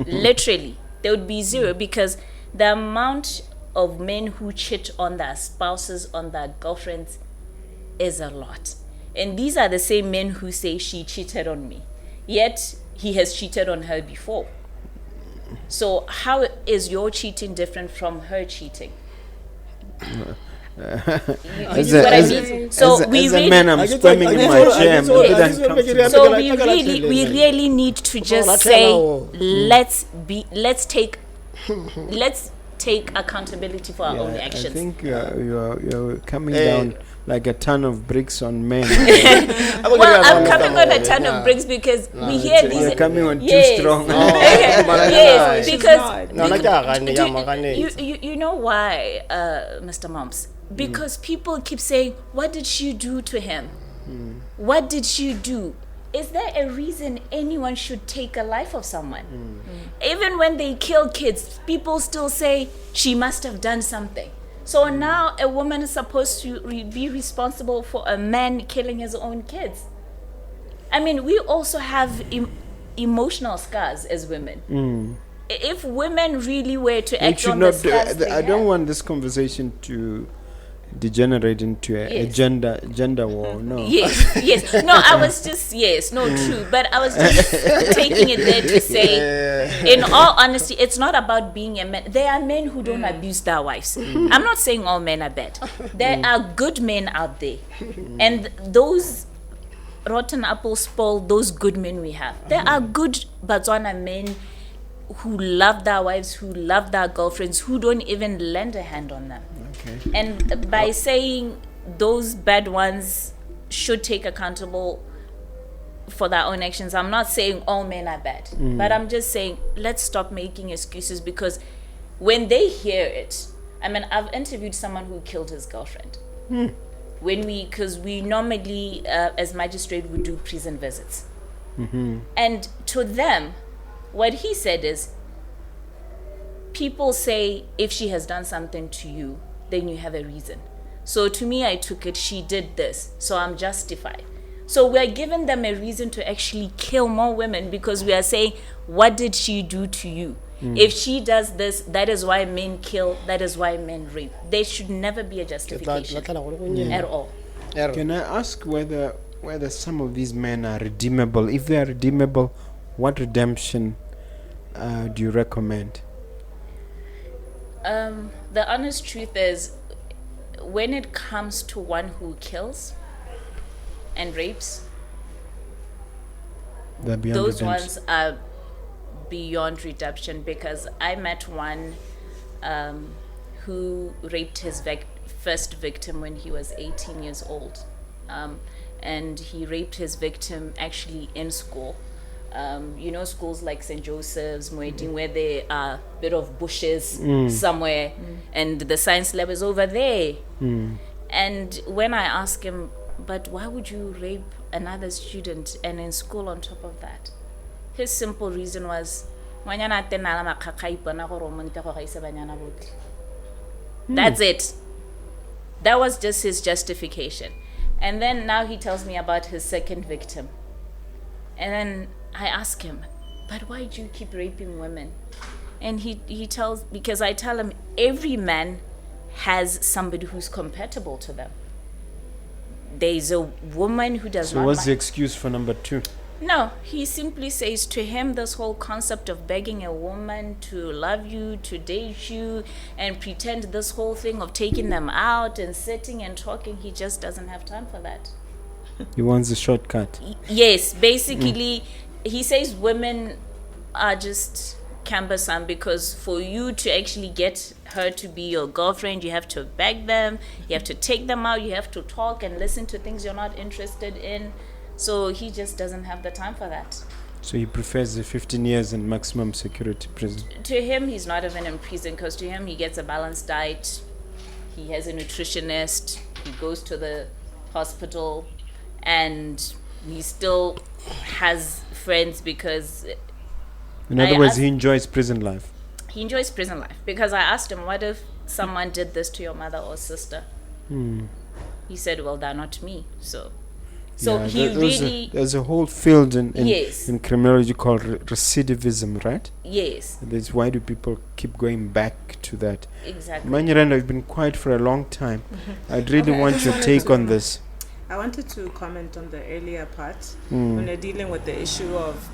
Literally, there would be zero, because the amount of men who cheat on their spouses, on their girlfriends, is a lot. And these are the same men who say she cheated on me, yet he has cheated on her before. So how is your cheating different from her cheating? You see what I mean? So we really, man, I'm squirming in my chair. So we really need to just say, let's take accountability for our own actions. I think you're coming down like a ton of bricks on men. Well, I'm coming on a ton of bricks because we hear these. You're coming on too strong. Yes, because you know why, Mr. Momps? Because people keep saying, what did she do to him? What did she do? Is there a reason anyone should take a life of someone? Even when they kill kids, people still say she must have done something. So now a woman is supposed to be responsible for a man killing his own kids. I mean, we also have emotional scars as women. If women really were to act on the scars I don't want this conversation to degenerate into a gender war. No. Yes. No, I was just true. But I was just taking it there to say, in all honesty, it's not about being a man. There are men who don't abuse their wives. I'm not saying all men are bad. There are good men out there, and those rotten apples spoil those good men we have. There are good Botswana men who love their wives, who love their girlfriends, who don't even lend a hand on them. Okay. And by saying those bad ones should take accountable for their own actions, I'm not saying all men are bad, but I'm just saying let's stop making excuses, because when they hear it, I mean, I've interviewed someone who killed his girlfriend. Because we normally, as magistrate, would do prison visits. And to them, what he said is, people say if she has done something to you, then you have a reason. So to me, I took it, she did this, so I'm justified. So we are giving them a reason to actually kill more women, because we are saying, what did she do to you? If she does this, that is why men kill, that is why men rape. There should never be a justification at all. Can I ask whether some of these men are redeemable? If they are redeemable, what redemption do you recommend? The honest truth is, when it comes to one who kills and rapes, those ones are beyond redemption, because I met one who raped his first victim when he was 18 years old. And he raped his victim actually in school. Schools like St. Joseph's, Moeding, where there are a bit of bushes somewhere, and the science lab is over there. And when I asked him, but why would you rape another student and in school on top of that? His simple reason was, That's it. That was just his justification. And then now he tells me about his second victim. And then I ask him, but why do you keep raping women? And he tells, because I tell him every man has somebody who's compatible to them. There's a woman who does not. So what's the excuse for number 2? No, he simply says to him this whole concept of begging a woman to love you, to date you, and pretend this whole thing of taking them out and sitting and talking, he just doesn't have time for that. He wants a shortcut. Yes, basically, he says women are just cumbersome because for you to actually get her to be your girlfriend, you have to beg them, you have to take them out, you have to talk and listen to things you're not interested in. So he just doesn't have the time for that. So he prefers the 15 years in maximum security prison. To him, he's not even in prison because to him, he gets a balanced diet. He has a nutritionist. He goes to the hospital and he still has friends because... In other words, he enjoys prison life. He enjoys prison life because I asked him, what if someone did this to your mother or sister? He said, well, they're not me. So Yeah, he really... There's a whole field in Yes. in criminology called recidivism, right? Yes, That's why do people keep going back to that? exactly. Nyirenda, you've been quiet for a long time. I'd really want your take on this. I wanted to comment on the earlier part when you're dealing with the issue of,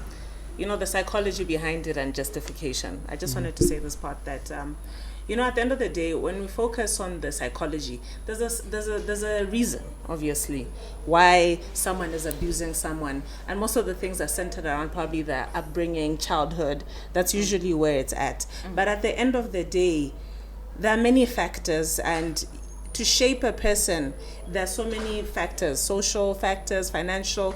the psychology behind it and justification. I just wanted to say this part that, at the end of the day, when we focus on the psychology, there's a reason, obviously, why someone is abusing someone, and most of the things are centered around probably their upbringing, childhood. That's usually where it's at. But at the end of the day, there are many factors, and to shape a person, there's so many factors, social factors, financial,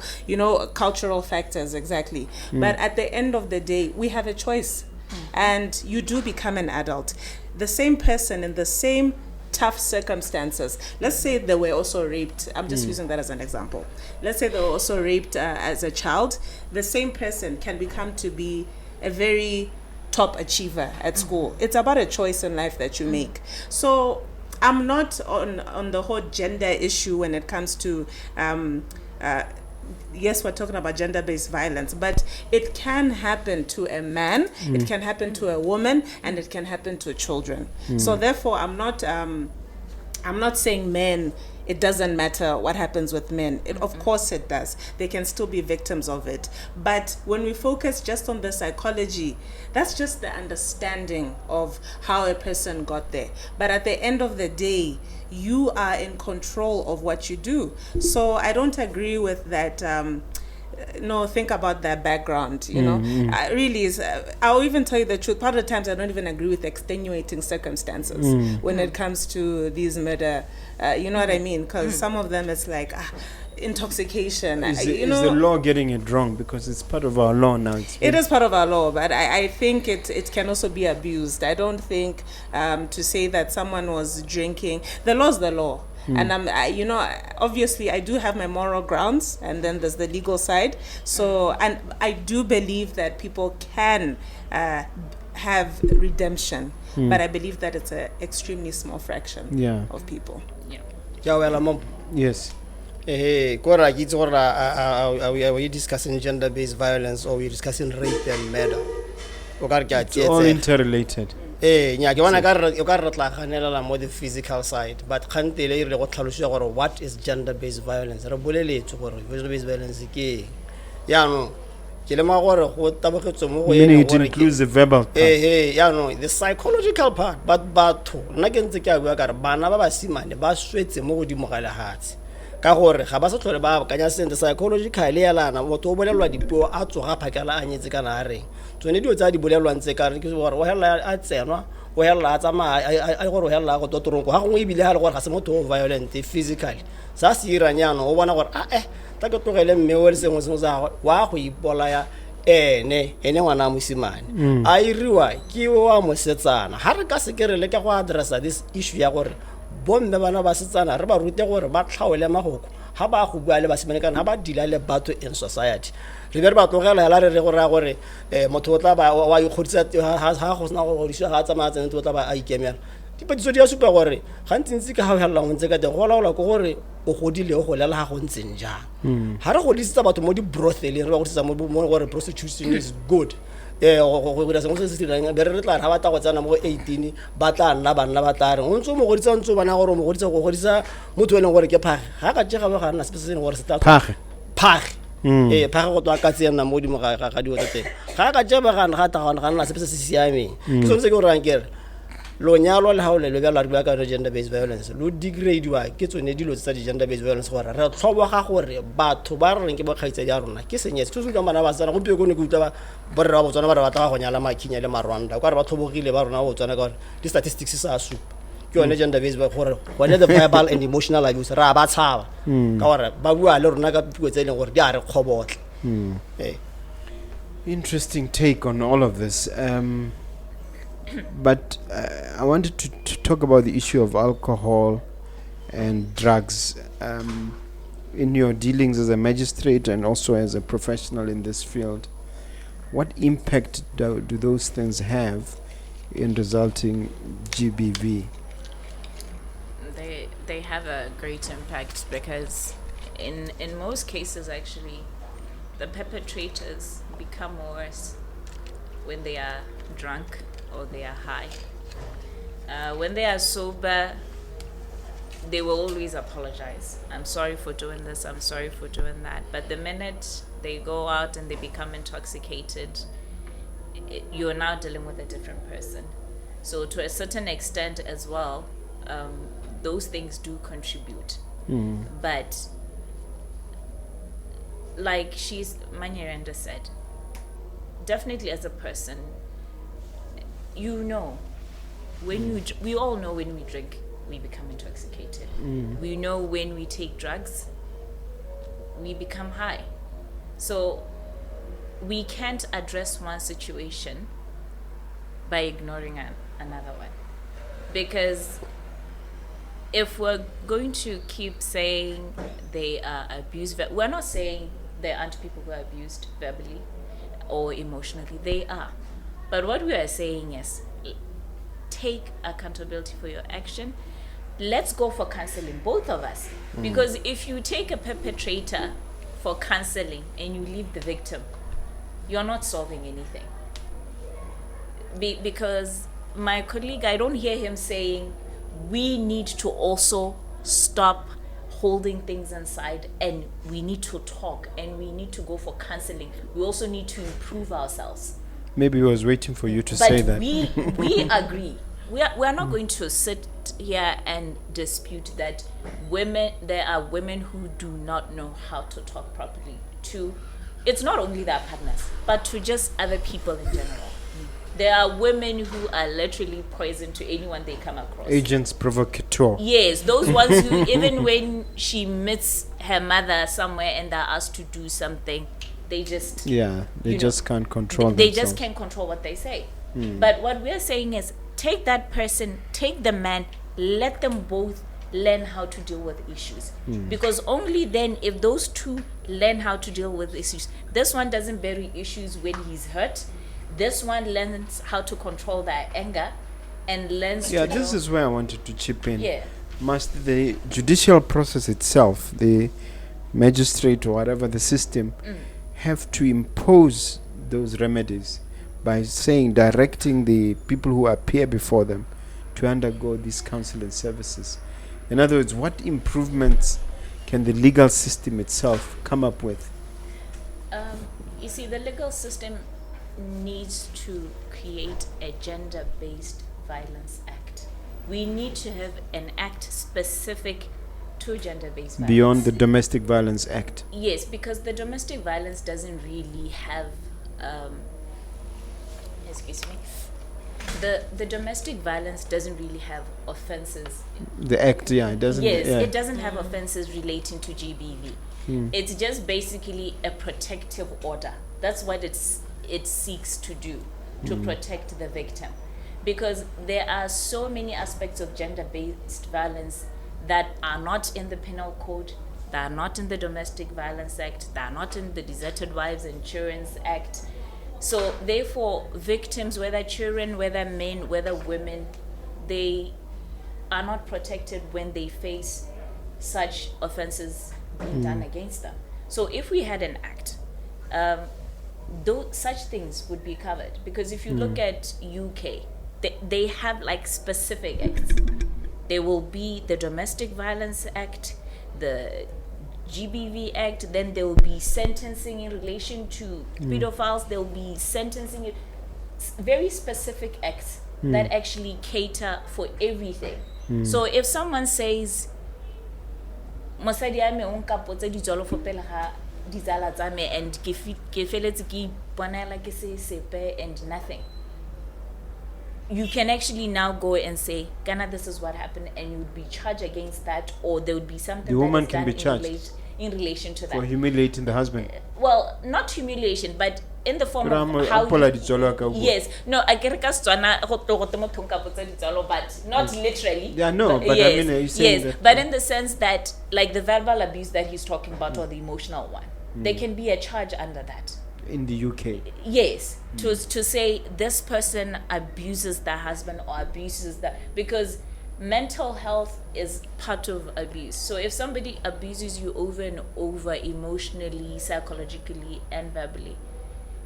cultural factors, exactly. But at the end of the day, we have a choice, and you do become an adult. The same person in the same tough circumstances, let's say they were also raped, I'm just using that as an example. Let's say they were also raped as a child, the same person can become to be a very top achiever at school. It's about a choice in life that you make. So I'm not on the whole gender issue when it comes to, yes, we're talking about gender-based violence, but it can happen to a man, it can happen to a woman, and it can happen to children. So therefore, I'm not saying men, it doesn't matter what happens with men. Of course it does. They can still be victims of it. But when we focus just on the psychology, that's just the understanding of how a person got there. But at the end of the day, you are in control of what you do. So I don't agree with that. No, think about their background, I'll even tell you the truth. Part of the times I don't even agree with extenuating circumstances when it comes to these murder. You know what I mean? Because some of them it's like intoxication. Is the law getting it wrong? Because it's part of our law now. It is part of our law, but I think it can also be abused. I don't think to say that someone was drinking. The law is the law. And obviously I do have my moral grounds, and then there's the legal side. So, and I do believe that people can have redemption, but I believe that it's an extremely small fraction of people. Momp. Yes. Are we discussing gender-based violence, or are we discussing rape and murder? It's all interrelated. More the physical side, but what is gender-based violence? Gender-based violence Meaning it includes the verbal part. The psychological part, but ka gore ga ba se tlhole ba kanya sente psychologically yalana motho o bolelwa dipuo a tsoga phakela a nyetse kana a reng tsone dio tsa di bolelwang tse ka re ke gore o hela a tsenwa o hela a tsamaya a gore o hela go totorongo ga gongwe ibile ha le gore ga se motho o violent physically sa se iranyano o bona gore ta ke tlogele mme o le sengwe sa wa go ipolaya ene ngwana mosimane a iriwa ke wa mosetsana ha re ka se kerele ke go addressa this issue ya gore bomme bana ba setsana re ba rute gore ba tlhaole magoko ha ba go bua le basimane kana ha ba dila le batho in society re be ba tlogela la re gore motho o tla ba wa ikgodisa ha go sna go godisa ga tsamaya tsene o tla ba a ikemela diphetiso di a supa gore gantsi ka ga o hella go ntse ka teng go laola ko gore o godile go lela ga go ntseng jang ga re godisitsa batho mo di-brotheleng re ba godisitsa mo gore prostitution is good go dira sengwe se se dirang be re tla re ga batla go tsena mo 18 ba tla nna banna ba tla reng o ntse o mo godisa ntse o bana gore o mo godisa go godisa motho e leng gore ke phage ga ka tjega ba ga nna sepe se gore se tla phage phage go twa ka tsena mo dimo ga di o teng ga ka tjeba ga nna sepe se se siameng ke sone se ke go rang kere lo nyalo le ha o le be la re ka gender based violence lo degrade wa ke tsone dilo tsa di gender based violence gore re tlhobo ga gore batho ba re reng ke ba kgaitsa di a rona ke senyetse tso ka bana ba tsana go peo go ne go utlwa ba re ba Botswana ba re batla go nyala makinya le marwanda ka re ba tlhobogile ba rona go Botswana ka gore di statistics sa supa ke yone gender based gore gone the verbal and emotional abuse ra ba tshaba ka gore ba bua le rona ka puo tse leng gore di a re kgobotle. Interesting take on all of this. But I wanted to talk about the issue of alcohol and drugs. In your dealings as a magistrate and also as a professional in this field, what impact do those things have in resulting GBV? They have a great impact because in most cases actually the perpetrators become worse when they are drunk or they are high. When they are sober, they will always apologize. I'm sorry for doing this, I'm sorry for doing that. But the minute they go out and they become intoxicated, you're now dealing with a different person. So to a certain extent as well, those things do contribute. But like Nyirenda said, definitely as a person, you know, we all know when we drink, we become intoxicated. We know when we take drugs, we become high. So we can't address one situation by ignoring another one. Because if we're going to keep saying they are abused, we're not saying there aren't people who are abused verbally or emotionally. They are. But what we are saying is, take accountability for your action. Let's go for counseling, both of us. Because if you take a perpetrator for counseling and you leave the victim, you're not solving anything. Because my colleague, I don't hear him saying, we need to also stop holding things inside and we need to talk and we need to go for counseling. We also need to improve ourselves. Maybe he was waiting for you to say that. We agree. We are not going to sit here and dispute that there are women who do not know how to talk properly to, it's not only their partners, but to just other people in general. There are women who are literally poison to anyone they come across. Agents provocateur. Yes, those ones who, even when she meets her mother somewhere and they're asked to do something, they just... Yeah, they just can't control They themselves. just can't control what they say. But what we're saying is, take that person, take the man, let them both learn how to deal with issues. Because only then, if those two learn how to deal with issues, this one doesn't bury issues when he's hurt. This one learns how to control their anger and learns Yeah, to this know- is where I wanted to chip in. Yeah. Must the judicial process itself, the magistrate or whatever the system, have to impose those remedies by saying, directing the people who appear before them to undergo these counseling services? In other words, what improvements can the legal system itself come up with? You see, the legal system needs to create a gender-based violence act. We need to have an act specific to gender-based violence. Beyond the Domestic Violence Act. Yes, because the domestic violence doesn't really have, excuse me, the domestic violence doesn't really have offenses. The act, yeah, it doesn't. Yes, yeah. it doesn't have offenses relating to GBV. It's just basically a protective order. That's what it seeks to do, to protect the victim. Because there are so many aspects of gender-based violence that are not in the Penal Code, that are not in the Domestic Violence Act, that are not in the Deserted Wives Insurance Act. So therefore, victims, whether children, whether men, whether women, they are not protected when they face such offenses being done against them. So if we had an act, such things would be covered. Because if you look at UK, they have like specific acts. There will be the Domestic Violence Act, the GBV Act, then there will be sentencing in relation to pedophiles, there will be sentencing, very specific acts that actually cater for everything. So if someone says, mosadi ya me o nkapotse dijalo fo pele ga ditsala tsa me and ke feletse ke iponela ke se sepe and nothing, you can actually now go and say, Ghana, this is what happened, and you would be charged against that, or there would be something The woman that is can done be charged in relation to that. for humiliating the husband. Well, not humiliation, but in the form Ram- of how Ampola dijalo ka bua. yes, no, I get but not literally. Yeah, no, but I yes, mean, are you saying yes, that- but in the sense that, like the verbal abuse that he's talking about, or the emotional one, there can be a charge under that. In the UK. Yes, to say this person abuses the husband or abuses the, because mental health is part of abuse. So if somebody abuses you over and over, emotionally, psychologically, and verbally,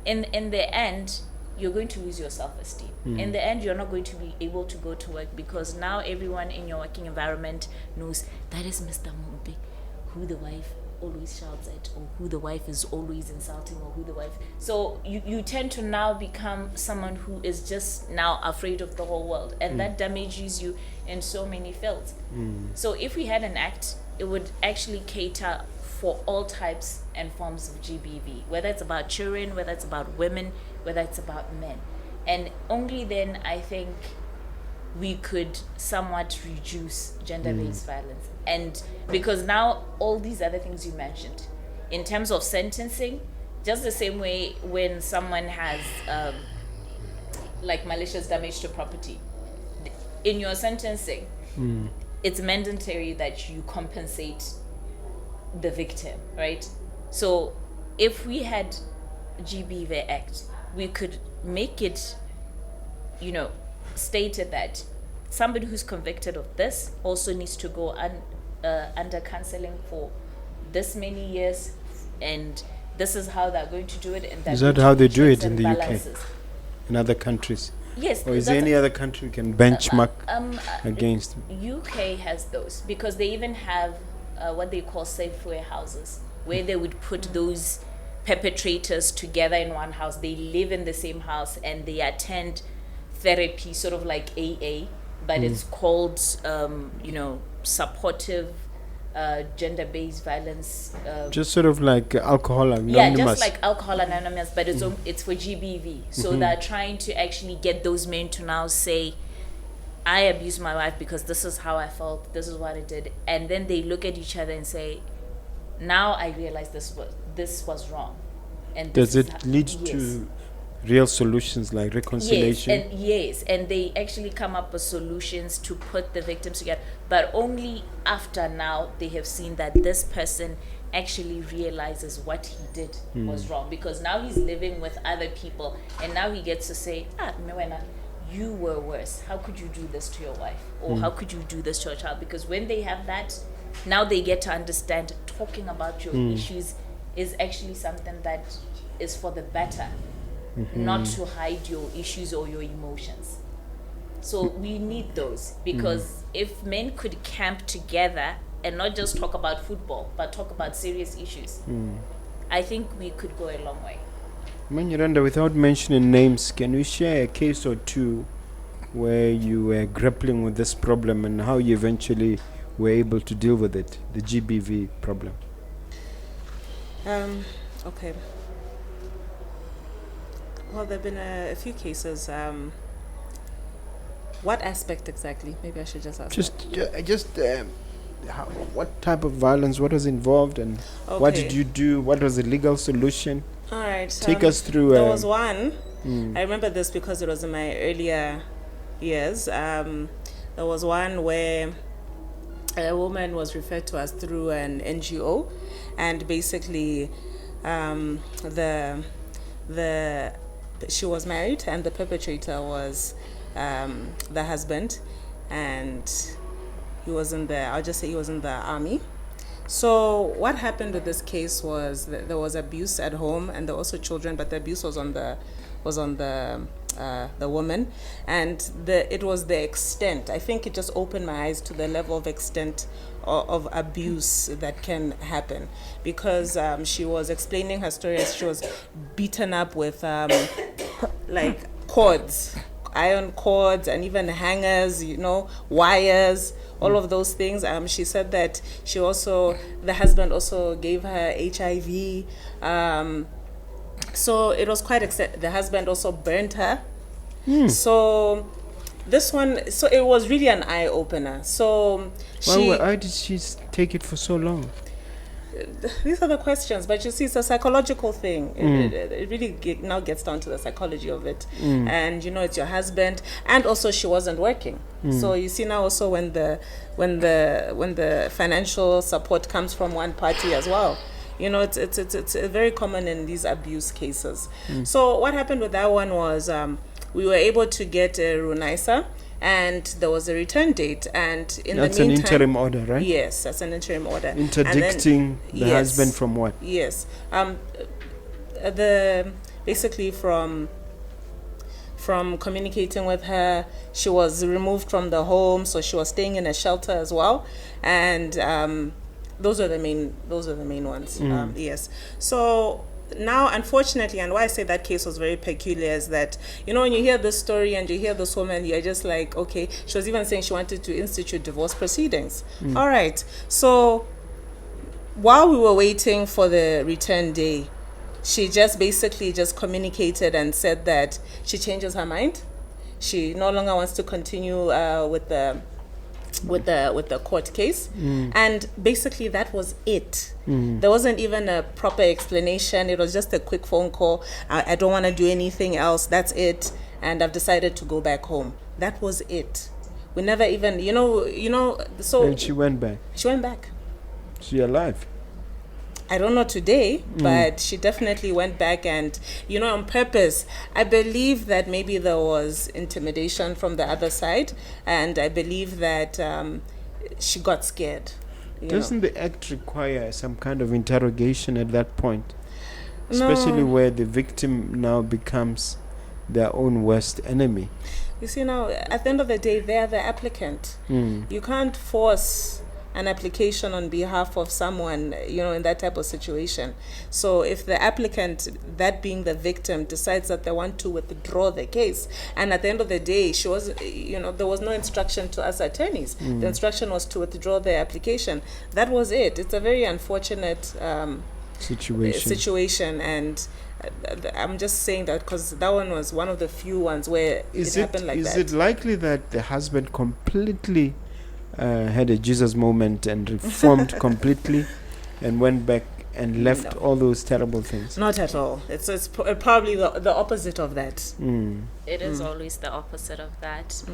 in the end, you're going to lose your self-esteem. In the end, you're not going to be able to go to work, because now everyone in your working environment knows that is Mr. Momp, who the wife always shouts at, or who the wife is always insulting, or who the wife. So you tend to now become someone who is just now afraid of the whole world, and that damages you in so many fields. So if we had an act, it would actually cater for all types and forms of GBV, whether it's about children, whether it's about women, whether it's about men. And only then I think we could somewhat reduce gender-based violence. And because now all these other things you mentioned, in terms of sentencing, just the same way when someone has like malicious damage to property, in your sentencing, it's mandatory that you compensate the victim, right? So if we had GBV Act, we could make it, stated that somebody who's convicted of this also needs to go under counseling for this many years, and this is how they're going to do it. And Is that how they do it in and the UK? balances. In other countries? Yes. Or is there any other country we can benchmark against? UK has those, because they even have what they call safe warehouses, where they would put those perpetrators together in one house. They live in the same house and they attend therapy, sort of like AA, but it's called, supportive gender-based violence. Just sort of like Alcohol Anonymous. Yeah, just like Alcohol Anonymous, but it's for GBV. So they're trying to actually get those men to now say, I abused my wife because this is how I felt, this is what I did. And then they look at each other and say, now I realize this was wrong. And Does this it lead to real solutions like reconciliation? Yes, and they actually come up with solutions to put the victims together, but only after now they have seen that this person actually realizes what he did was wrong, because now he's living with other people, and now he gets to say, Mwena, you were worse. How could you do this to your wife? Or how could you do this to your child? Because when they have that, now they get to understand talking about your issues is actually something that is for the better, not to hide your issues or your emotions. So we need those, because if men could camp together and not just talk about football, but talk about serious issues, I think we could go a long way. Nyirenda, without mentioning names, can you share a case or two where you were grappling with this problem and how you eventually were able to deal with it, the GBV problem? Okay. Well, there have been a few cases. What aspect exactly? Maybe I should just ask. What type of violence? What was involved, and what did you do? What was the legal solution? All right. Take us through. There was one. I remember this because it was in my earlier years. There was one where a woman was referred to us through an NGO, and basically, she was married, and the perpetrator was the husband, and I'll just say he was in the army. So what happened with this case was that there was abuse at home, and there were also children, but the abuse was on the woman, and it was the extent. I think it just opened my eyes to the level of extent of abuse that can happen, because she was explaining her story as she was beaten up with like cords, iron cords, and even hangers, wires, all of those things. She said that the husband also gave her HIV. So it was quite the husband also burnt her. So this one, so it was really an eye opener. So why did she take it for so long? These are the questions, but you see, it's a psychological thing. It really now gets down to the psychology of it. And it's your husband, and also she wasn't working. So you see now also when the financial support comes from one party as well. It's very common in these abuse cases. So what happened with that one was we were able to get a Runaisa, and there was a return date. And that's an interim order, right? Yes, that's an interim order. Interdicting the husband from what? Yes, basically from communicating with her. She was removed from the home, so she was staying in a shelter as well, and those are the main ones. Yes. So now, unfortunately, and why I say that case was very peculiar is that, when you hear this story and you hear this woman, you're just like, okay, she was even saying she wanted to institute divorce proceedings. All right. So while we were waiting for the return day, she just basically just communicated and said that she changes her mind. She no longer wants to continue with the court case, and basically that was it. There wasn't even a proper explanation. It was just a quick phone call. I don't want to do anything else. That's it, and I've decided to go back home. That was it. We never even, So. And she went back. She went back. She alive? I don't know today, but she definitely went back, and on purpose. I believe that maybe there was intimidation from the other side, and I believe that she got scared. Doesn't the act require some kind of interrogation at that point? Especially where the victim now becomes their own worst enemy. You see, now, at the end of the day, they're the applicant. You can't force an application on behalf of someone, in that type of situation. So if the applicant, that being the victim, decides that they want to withdraw the case, and at the end of the day, she was, there was no instruction to us attorneys. The instruction was to withdraw the application. That was it. It's a very unfortunate situation, and I'm just saying that because that one was one of the few ones where it happened like that. Is it likely that the husband completely had a Jesus moment and reformed completely and went back and left all those terrible things? Not at all. It's probably the opposite of that. It is always the opposite of that.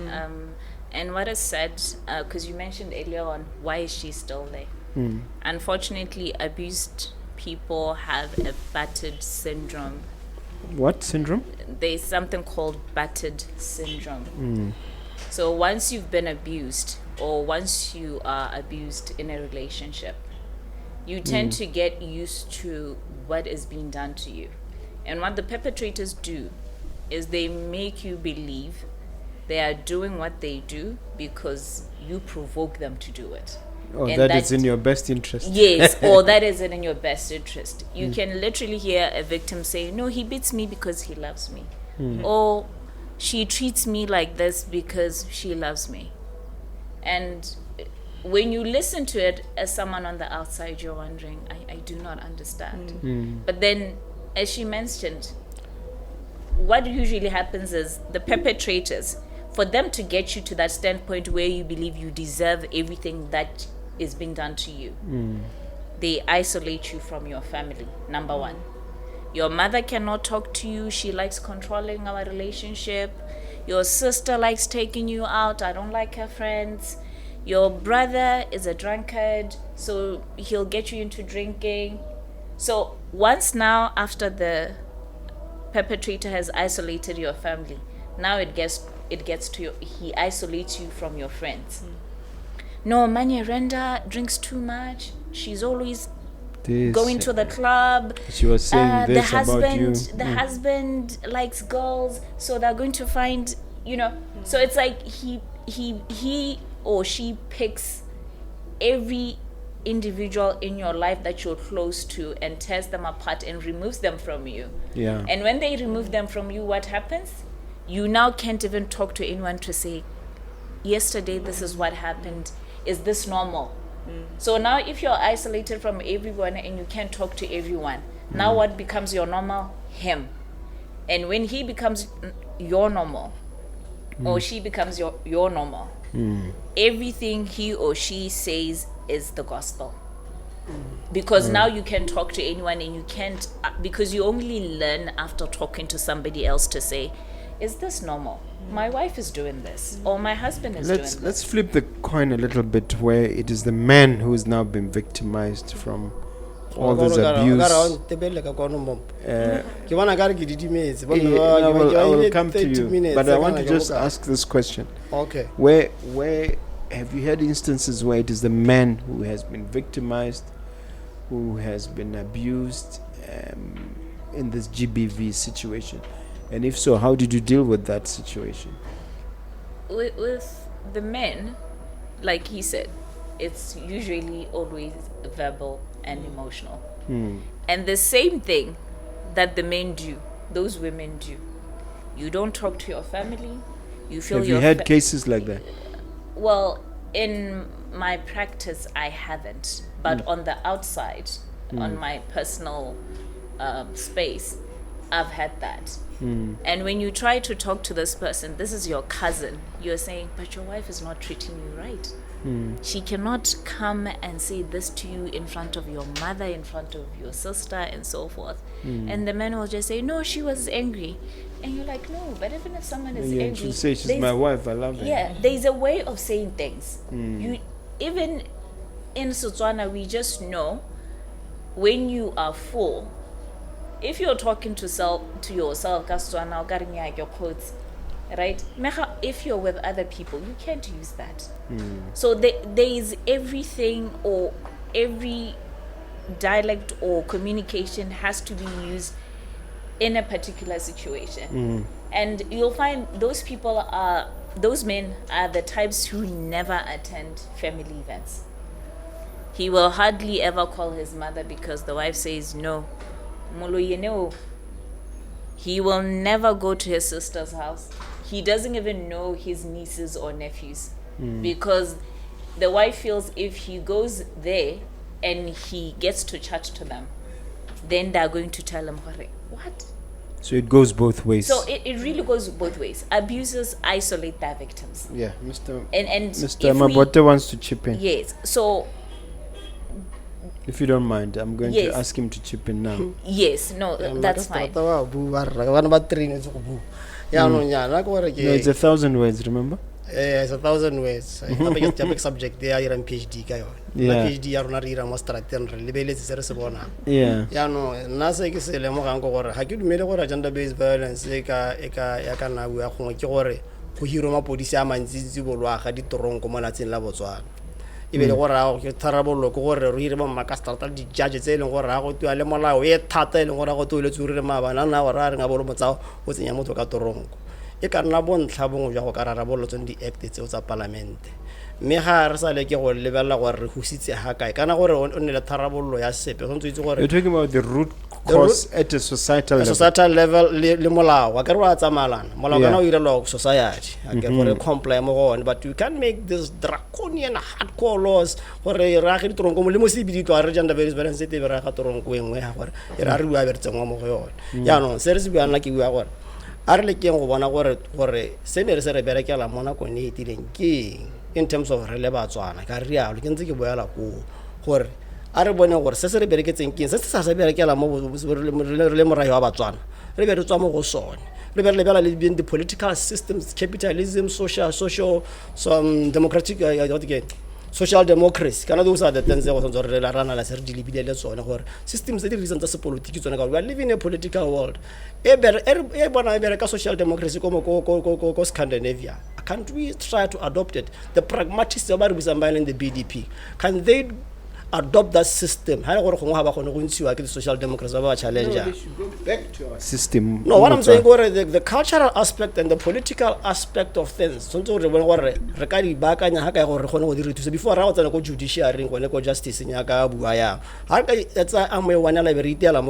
And what is said, because you mentioned earlier on, why is she still there? Unfortunately, abused people have a battered syndrome. What syndrome? There's something called battered syndrome. So once you've been abused, or once you are abused in a relationship, you tend to get used to what is being done to you. And what the perpetrators do is they make you believe they are doing what they do because you provoke them to do it. Oh, that is in your best interest. Yes, or that is in your best interest. You can literally hear a victim say, no, he beats me because he loves me. Or she treats me like this because she loves me. And when you listen to it as someone on the outside, you're wondering, I do not understand. But then, as she mentioned, what usually happens is the perpetrators, for them to get you to that standpoint where you believe you deserve everything that is being done to you, they isolate you from your family, number one. Your mother cannot talk to you. She likes controlling our relationship. Your sister likes taking you out. I don't like her friends. Your brother is a drunkard, so he'll get you into drinking. So once now, after the perpetrator has isolated your family, now it gets to you, he isolates you from your friends. no, Nyirenda drinks too much. She's always This, going to the club. she was saying The this about you. husband, the husband likes girls, so they're going to find, So it's like he or she picks every individual in your life that you're close to and tears them apart and removes them from you. Yeah. And when they remove them from you, what happens? You now can't even talk to anyone to say, yesterday this is what happened. Is this normal? So now if you're isolated from everyone and you can't talk to everyone, now what becomes your normal? Him. And when he becomes your normal, or she becomes your normal, everything he or she says is the gospel. Because now you can talk to anyone and you can't, because you only learn after talking to somebody else to say, is this normal? My wife is doing this, or my husband is doing this. Let's flip the coin a little bit, where it is the man who is now been victimized from all this abuse. I will come to you, but I want to just ask this question. Okay. Where have you had instances where it is the man who has been victimized, who has been abused in this GBV situation? And if so, how did you deal with that situation? With the men, like he said, it's usually always verbal and emotional. And the same thing that the men do, those women do. You don't talk to your family. You feel Have you had cases like that? Well, in my practice, I haven't. But on the outside, on my personal space, I've had that. And when you try to talk to this person, this is your cousin, you're saying, but your wife is not treating you right. She cannot come and say this to you in front of your mother, in front of your sister, and so forth. And the man will just say, no, she was angry. And you're like, no, but even if someone is angry, she'll say, she's my wife, I love her. Yeah, there's a way of saying things. Even in Botswana, we just know when you are full. If you're talking to yourself, your clothes, right? If you're with other people, you can't use that. So there is everything, or every dialect or communication has to be used in a particular situation. And you'll find those men are the types who never attend family events. He will hardly ever call his mother because the wife says no. He will never go to his sister's house. He doesn't even know his nieces or nephews because the wife feels if he goes there and he gets to chat to them, then they're going to tell him, what? So it goes both ways. So it really goes both ways. Abusers isolate their victims. Yeah, Mr. Mr. Mabote wants to chip in. Yes. So if you don't mind, I'm going to ask him to chip in now. Yes, no, that's fine. No, it's 1,000 words, remember? It's 1,000 words. I'm a topic subject there. I'm PhD guy. Yeah. PhD are not here. Must start then. Libelous is a sabona. Yeah. Yeah, no. Nasa is a lemo angkor. How could made a gender-based violence? Eka na we are going to go. Hiro ma police man zizi bolwa ka Dithong komana in Botswana. Ibele go ra go terrible lo go re re ba makastarta di judges e leng go ra go twa le molao e thata e leng go ra go tole tsuri ma bana na go ra re nga bolo motsao o tsenya motho ka Dithong. E ka nna bontlha bongwe jwa go ka rarabolola tsone di-act tseo tsa palamente mme ga re sa le ke go lebelela gore re husitse ha kae kana gore o nne le tharabololo ya sepe go ntse itse gore you're talking about the root cause at a societal level le molao wa ka re wa tsamalana molao kana o irelwa society a ke gore comply mo go one, but you can make this draconian hardcore laws gore ra ge Dithong mo le mo se biditlo a re gender violence se te bera ga Dithong go engwe ha gore e ra re bua bertsengwa mo go yone ya no se re se bua nna ke bua gore a re le keng go bona gore se ne re se re berekela mo nakong e itileng ke in terms of re le Batswana ka rialo ke ntse ke boela go gore a re bone gore se se re bereketseng ke se sa se berekela mo le morayo wa Batswana re be re tswa mo go sone re be re lebela le the political systems, capitalism, social democratic social democracy kana those are the things that go re la rana la se re di lebile le tsone gore systems tse di reasons tsa se politiki tsone ka we are living in a political world e bona e bere ka social democracy ko Scandinavia Can't we try to adopt it? The pragmatists in the BDP, can they adopt that system? The social democrats challenge. No, they should go back to our system. No, what I'm saying, the cultural aspect and the political aspect of things. Before I was go judiciary, go justice in Yaka, that's I'm one retail. I'm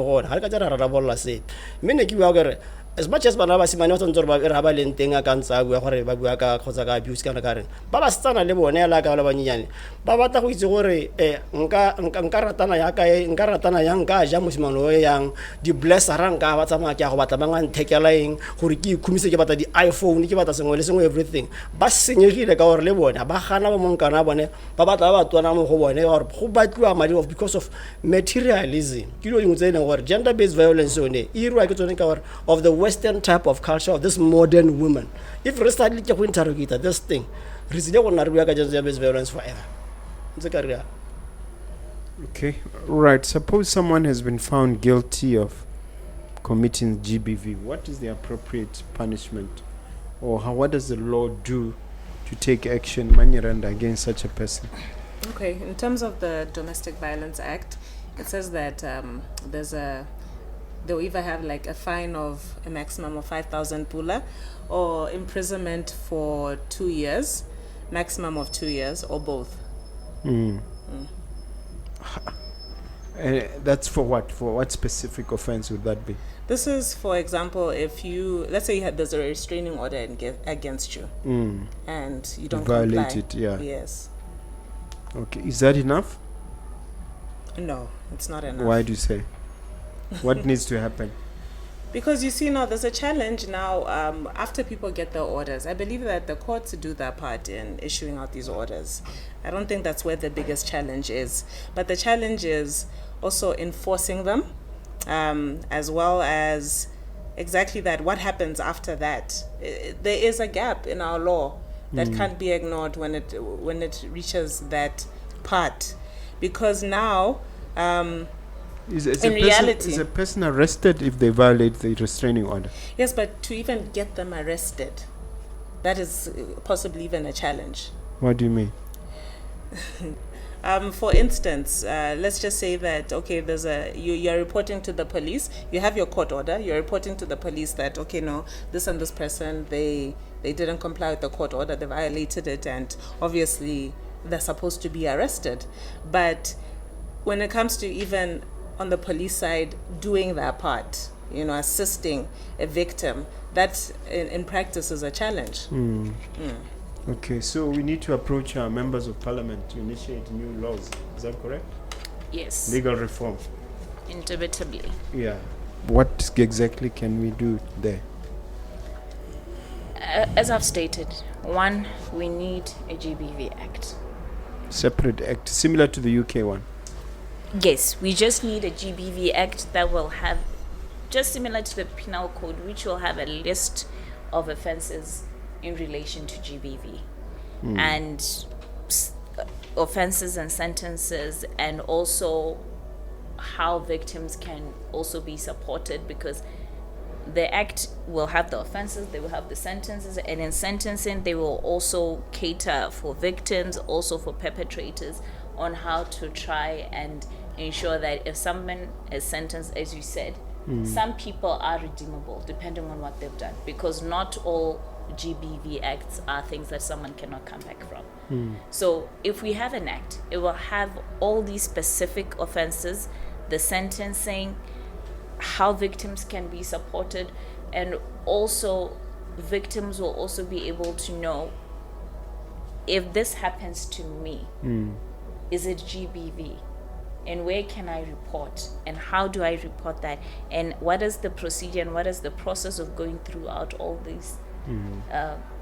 as much as Banaba Simanoton Rabalin Tinga Kansa, Babuaka, Kosaka, abuse Kanakaran, Baba Stana Lebo, Nela Galavanian, Babata Wizore, Nkaratana Yaka, Nkaratana Yanka, Jamusmano Yang, the bless Aranka, Watamaka, Watamangan, take a line, Huriki, Kumisi about the iPhone, Nikibata, everything. But Signori, the Gaur Lebo, Abahana Monkanabane, Babata, Tuanamo Hoane, or Hubatu Mario because of materialism. You know, saying or gender based violence on the of the Western type of culture of this modern woman. If we start to interrogate this thing, gender-based violence forever. It's a career. Okay, right. Suppose someone has been found guilty of committing GBV. What is the appropriate punishment, or what does the law do to take action, Nyirenda, against such a person? Okay, in terms of the Domestic Violence Act, it says that they'll either have like a fine of a maximum of 5,000 pula, or imprisonment for 2 years, maximum of 2 years, or both. That's for what? For what specific offense would that be? This is, for example, if you, let's say there's a restraining order against you, and you don't violate comply. it, yeah. Yes. Okay, is that enough? No, it's not enough. Why do you say? What needs to happen? Because you see now, there's a challenge now after people get their orders. I believe that the courts do their part in issuing out these orders. I don't think that's where the biggest challenge is. But the challenge is also enforcing them, as well as exactly that, what happens after that. There is a gap in our law that can't be ignored when it reaches that part. Because now... Is a person arrested if they violate the restraining order? Yes, but to even get them arrested, that is possibly even a challenge. What do you mean? For instance, let's just say that, okay, there's you're reporting to the police, you have your court order, you're reporting to the police that, okay, no, this and this person, they didn't comply with the court order, they violated it, and obviously they're supposed to be arrested. But when it comes to even on the police side doing their part, assisting a victim, that in practice is a challenge. Okay, so we need to approach our members of parliament to initiate new laws. Is that correct? Yes. Legal reform. Indubitably. Yeah. What exactly can we do there? As I've stated, one, we need a GBV Act. Separate act, similar to the UK one. Yes, we just need a GBV Act that will have, just similar to the Penal Code, which will have a list of offences in relation to GBV and offences and sentences, and also how victims can also be supported, because the Act will have the offences, they will have the sentences, and in sentencing they will also cater for victims, also for perpetrators, on how to try and ensure that if someone is sentenced, as you said, some people are redeemable depending on what they've done, because not all GBV acts are things that someone cannot come back from. So if we have an act, it will have all these specific offenses, the sentencing, how victims can be supported, and also victims will also be able to know, if this happens to me, is it GBV? And where can I report? And how do I report that? And what is the procedure and what is the process of going throughout all these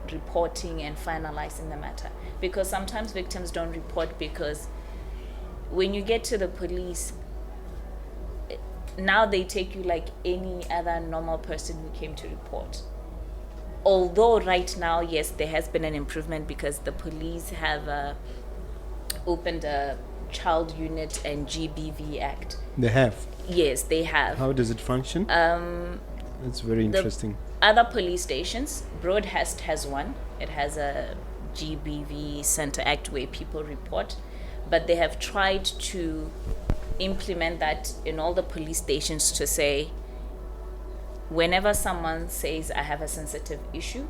reporting and finalizing the matter? Because sometimes victims don't report because when you get to the police, now they take you like any other normal person who came to report. Although right now, yes, there has been an improvement because the police have opened a child unit and GBV Act. They have? Yes, they have. How does it function? That's very interesting. other police stations, Broadhurst has one. It has a GBV Center Act where people report, but they have tried to implement that in all the police stations to say, whenever someone says I have a sensitive issue,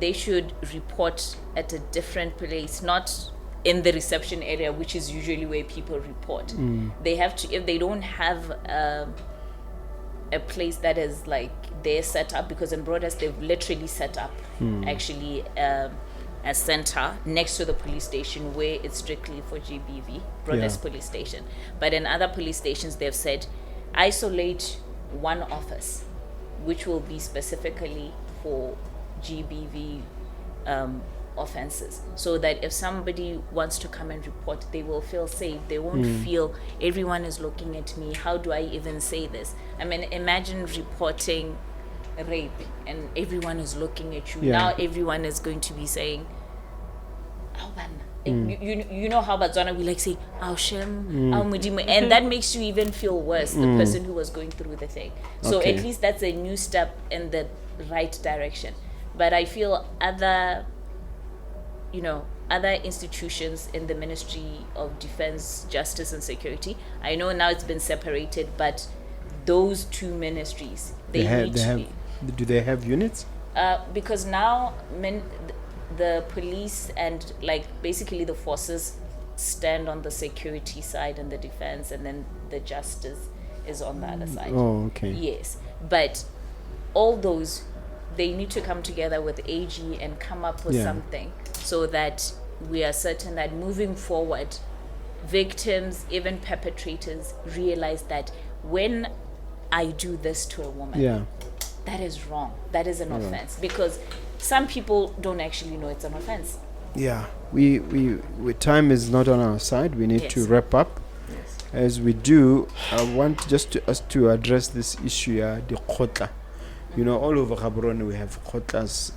they should report at a different place, not in the reception area, which is usually where people report. They have to, if they don't have a place that is like they're set up, because in Broadhurst they've literally set up actually a center next to the police station where it's strictly for GBV, Broadhurst police station. But in other police stations they've said isolate one office which will be specifically for GBV offenses, so that if somebody wants to come and report, they will feel safe. They won't feel everyone is looking at me. How do I even say this? I mean, imagine reporting rape and everyone is looking at you. Now everyone is going to be saying, you know how Botswana we like say, and that makes you even feel worse, the person who was going through the thing. So at least that's a new step in the right direction. But I feel other institutions in the Ministry of Defense, Justice and Security, I know now it's been separated, but those two ministries, do they have units? Because now the police and like basically the forces stand on the security side and the defense, and then the justice is on the other side. Oh, okay. Yes, but all those, they need to come together with AG and come up with something so that we are certain that moving forward, victims, even perpetrators, realize that when I do this to a woman, that is wrong. That is an offense, because some people don't actually know it's an offense. Yeah, we time is not on our side. We need to wrap up. Yes. As we do, I want just us to address this issue, the khotla. You know, all over Gaborone we have khotlas.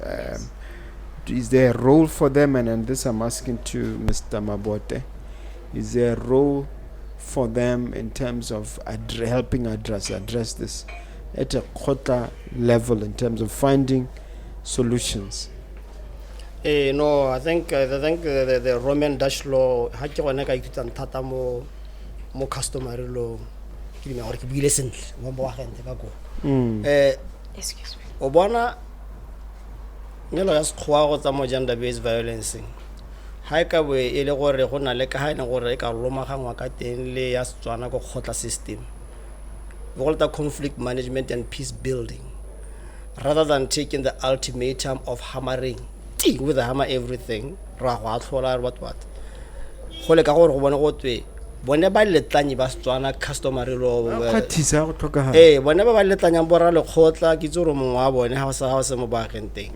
Is there a role for them? And this I'm asking to Mr. Mabote. Is there a role for them in terms of helping address this at a khotla level in terms of finding solutions? No, I think the Roman Dutch law ha ke gone ka ithuta thata mo customary law ke di gore ke buile sentle mo boagente ka go. Excuse me. O bona nelo ya sekgowa go tsa mo gender based violence ha e ka bo e le gore go na le ka ha ene gore e ka lomagangwa ka teng le ya Setswana go khotla system, we call it conflict management and peace building, rather than taking the ultimatum of hammering with the hammer everything ra go atlhola what go le ka gore go bone go twe bone ba letlanyi ba Setswana customary law bone ba letlanyang borra le khotla ke tsoro mongwe wa bone ha se mo baagenteng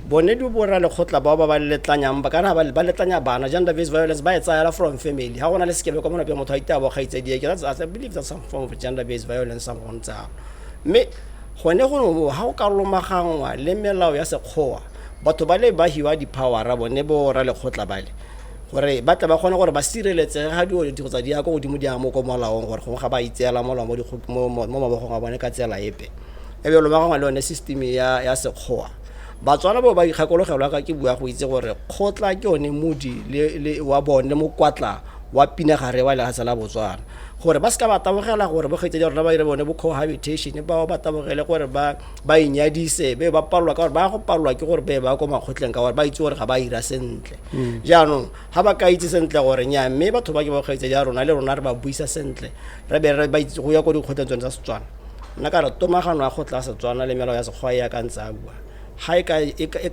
bone di borra le khotla ba letlanyang ba kana ba letlanya bana gender based violence ba etsayala from family ha gona le sekebe ka mona pe motho a itaba gaitse di ke I believe that's some form of gender based violence some on tsa me gone go ha o ka lomagangwa le melao ya sekgowa batho ba le ba hiwa di power ra bone bo ra le khotla bale gore ba tla ba gona gore ba sireletse ga di go tsa di ya go godimo di amo go molaong gore go ga ba itseela molao mo mabogong a bone ka tsela epe e be lo ba gwa le one system ya sekgowa Batswana ba ikgakologelwa ka ke bua go itse gore khotla ke one modi le wa bone mo kwatla wa pinagare wa le ga tsala Botswana gore ba ska ba tabogela gore bo kgetse di rona ba ire bone bo cohabitation ba tabogele gore ba inyadise be ba palwa ka gore ba go palwa ke gore be ba go makgotleng ka gore ba itse gore ga ba ira sentle jaanong ha ba ka itse sentle gore nya mme batho ba ke ba kgetse di rona le rona re ba buisa sentle re be re ba itse go ya go di kgotleng tsa Setswana nna ka re tomagano a khotla Setswana le melao ya sekgwa ya ka ntsa bua ha e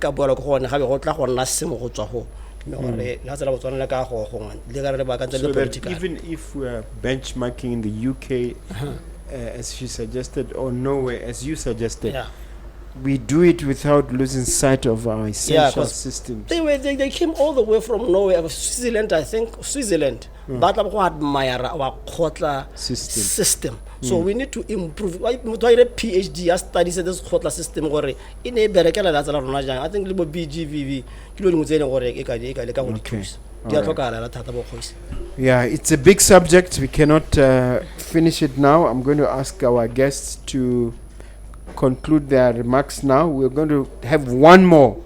ka bua go gone ga be go tla go nna semo go tswa go so that even if we are benchmarking in the UK, as she suggested, or Norway, as you suggested, we do it without losing sight of our essential systems. They came all the way from Norway, Switzerland, I think, but our khotla system. So we need to improve. I PhD studies this khotla system gore in e berekela la tsala rona jang. I think le bo BGVV kilo di motsene gore e ka ka go thusa. Di a tlhokala la thata bo khoisi. Yeah, it's a big subject. We cannot finish it now. I'm going to ask our guests to conclude their remarks now. We're going to have one more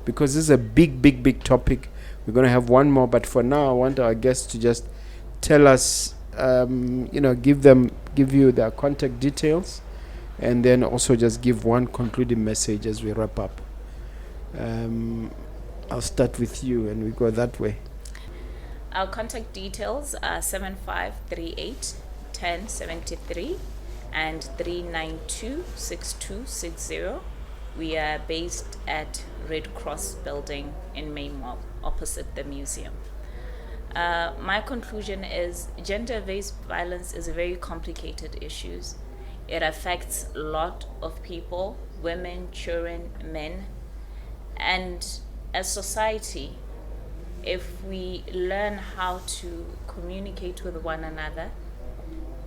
because this is a big topic. We're going to have one more, but for now, I want our guests to just tell us, give you their contact details, and then also just give one concluding message as we wrap up. I'll start with you, and we go that way. Our contact details are 7538 1073 and 392 6260. We are based at Red Cross Building in Momp, opposite the museum. My conclusion is gender-based violence is a very complicated issue. It affects a lot of people, women, children, men. And as society, if we learn how to communicate with one another,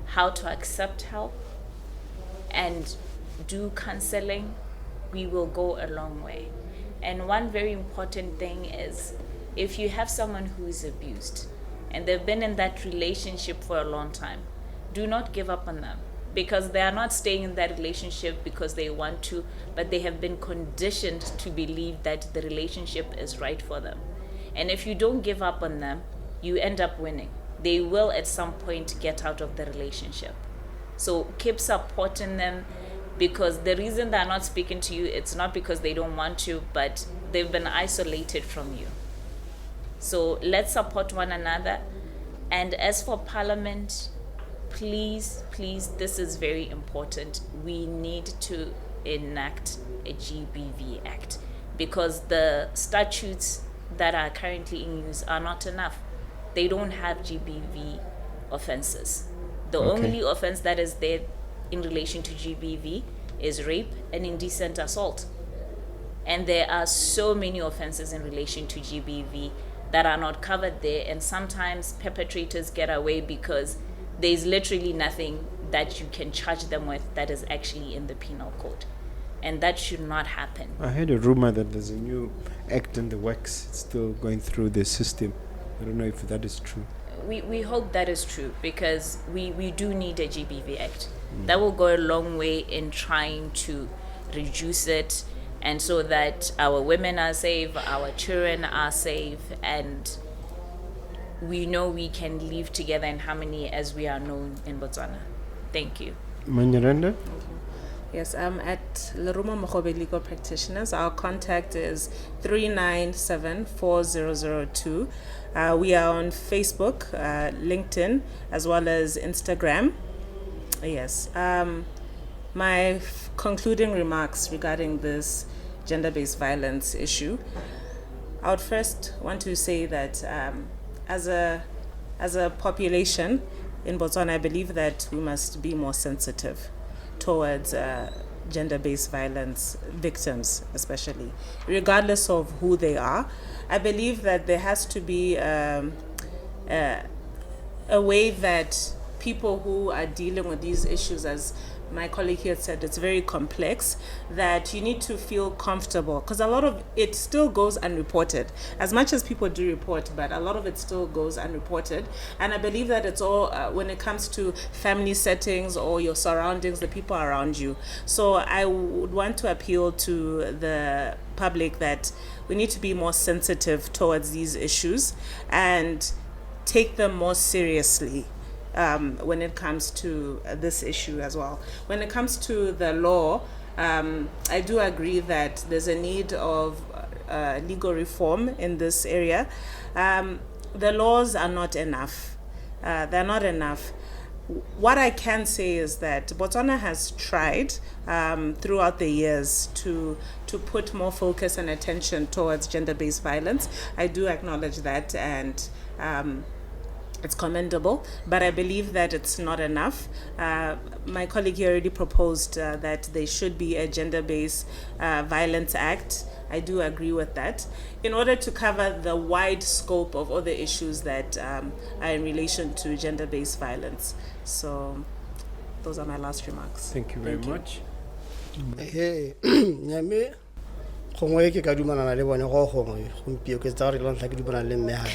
how to accept help, and do counseling, we will go a long way. And one very important thing is, if you have someone who is abused and they've been in that relationship for a long time, do not give up on them, because they are not staying in that relationship because they want to, but they have been conditioned to believe that the relationship is right for them. And if you don't give up on them, you end up winning. They will at some point get out of the relationship. So keep supporting them, because the reason they're not speaking to you, it's not because they don't want to, but they've been isolated from you. So let's support one another. And as for Parliament, please, this is very important. We need to enact a GBV Act, because the statutes that are currently in use are not enough. They don't have GBV offenses. The only offense that is there in relation to GBV is rape and indecent assault. And there are so many offenses in relation to GBV that are not covered there, and sometimes perpetrators get away because there's literally nothing that you can charge them with that is actually in the penal code. And that should not happen. I heard a rumor that there's a new act in the works. It's still going through the system. I don't know if that is true. We hope that is true, because we do need a GBV Act. That will go a long way in trying to reduce it, and so that our women are safe, our children are safe, and we know we can live together in harmony as we are known in Botswana. Thank you. Nyirenda? Yes, at Lerumo Mogobe Legal Practitioners, our contact is 3974002. We are on Facebook, LinkedIn, as well as Instagram. Yes. My concluding remarks regarding this gender-based violence issue, I would first want to say that as a population in Botswana, I believe that we must be more sensitive towards gender-based violence victims, especially, regardless of who they are. I believe that there has to be a way that people who are dealing with these issues, as my colleague here said, it's very complex, that you need to feel comfortable, because a lot of it still goes unreported. As much as people do report, but a lot of it still goes unreported. And I believe that it's all when it comes to family settings or your surroundings, the people around you. So I would want to appeal to the public that we need to be more sensitive towards these issues and take them more seriously. When it comes to this issue as well. When it comes to the law, I do agree that there's a need of legal reform in this area. The laws are not enough. They're not enough. What I can say is that Botswana has tried throughout the years to put more focus and attention towards gender-based violence. I do acknowledge that, and it's commendable, but I believe that it's not enough. My colleague here already proposed that there should be a gender-based violence act. I do agree with that, in order to cover the wide scope of other issues that are in relation to gender-based violence. So those are my last remarks. Thank you very much. Hey, nyame gongwe ke ka dumana le bone go gongwe gompio ke tsa re la ntla ke dumana le mme ha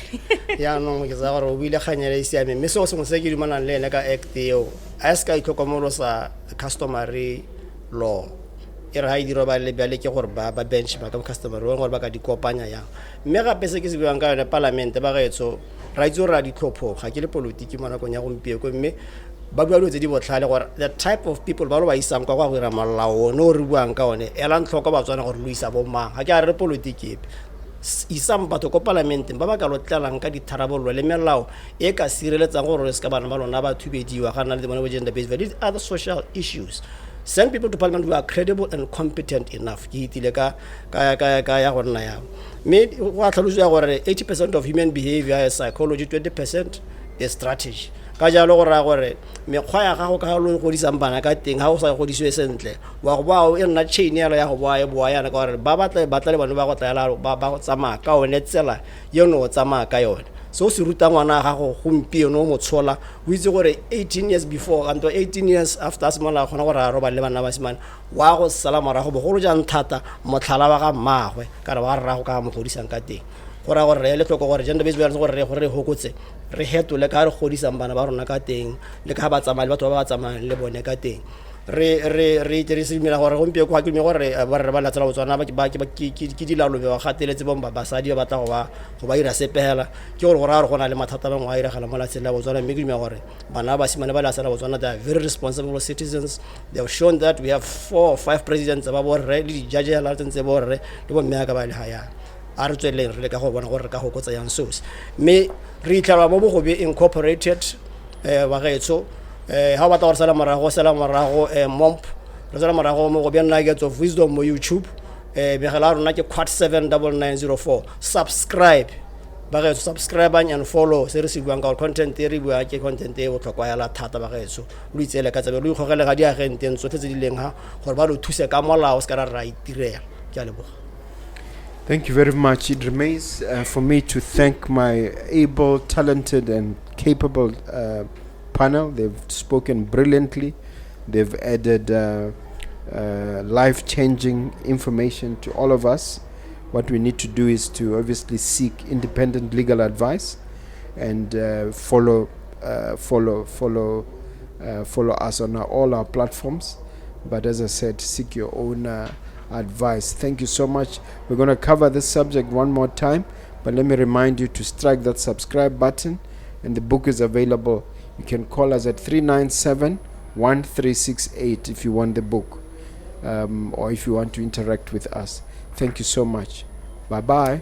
ya no ke tsa gore o bile khanyela isiame mme se se ke dumana le ene ka act eo a ska itlhokomolosa customary law e re ha diro ba le bjale ke gore ba benchmark ka customer gore ba ka di kopanya yang mme gape se ke se buang ka yone parliament ba gaetso ra itse ra di tlhopho ga ke le politiki mo nakong ya gompieko mme ba bua dilo tse di botlhale gore the type of people ba lo ba isang kwa go ira malao no re buang ka one ela ntlhoko ba tswana gore lo isa bo mang ga ke a re politiki isang batho ko parlamenteng ba ba ka lotlelang ka ditharabollo le melao e ka sireletsang gore re se ka bana ba lona ba thubediwa ga nna le bona gender based violence, other social issues. Send people to parliament who are credible and competent enough. Ke itile ka ya go nna ya me wa tlhaloso ya gore 80% of human behavior is psychology, 20% is strategy. Ka jalo go ra gore mekgwa ya gago ka lo go disang bana ka teng ha o sa go diswe sentle wa go ba o e nna chain ya go boa yana ka gore ba batla le bana ba go tla ba go tsamaya ka one tsela yo no tsamaya ka yone so se ruta ngwana gago gompieno mo tshola o itse gore 18 years before and 18 years after asmala gona gore a roba le bana ba simane wa go sala morago bogolo jang thata motlhala wa ga mmagwe ka re wa rrago ka mo godisang ka teng gora gore re le tlhoko gore gender based violence gore re hokotse re hetole ka re godisang bana ba rona ka teng le ka ba tsamaya le batho ba tsamaya le bone ka teng re dirisimela gore gompie kwa ke me gore ba re ba latsela Botswana ba ke dilalo ba gateletse bomba basadi ba batla go ba ira sepela ke gore gore gona le mathata ba ngwa ira gala mola tsela Botswana me ke me gore bana ba simane ba latsela Botswana they are very responsible citizens. They have shown that we have 4 or 5 presidents ba bo re le judge la tsentse bo re le bo mmea ka ba le haya a re tsweleng re le ka go bona gore ka go kotsa yang source me re itlha mo Mogobe incorporated ba gaetso ha ba ta sala marago Momp re sala marago Mogobe Nuggets of Wisdom mo YouTube be gela rona ke quad 79904 subscribe ba gaetso subscribe and follow se re se buang ka content e re bua ke content e botlhokwa ya la thata ba gaetso lo itsele ka tsabe lo ikgogele ga di agenteng tsotlhe tse di leng ha gore ba lo thuse ka molao se ka ra itirela ke a leboga. Thank you very much. It remains for me to thank my able, talented, and capable panel. They've spoken brilliantly. They've added life-changing information to all of us. What we need to do is to obviously seek independent legal advice and follow us on all our platforms. But as I said, seek your own advice. Thank you so much. We're going to cover this subject one more time, but let me remind you to strike that subscribe button, and the book is available. You can call us at 397-1368 if you want the book, or if you want to interact with us. Thank you so much. Bye bye.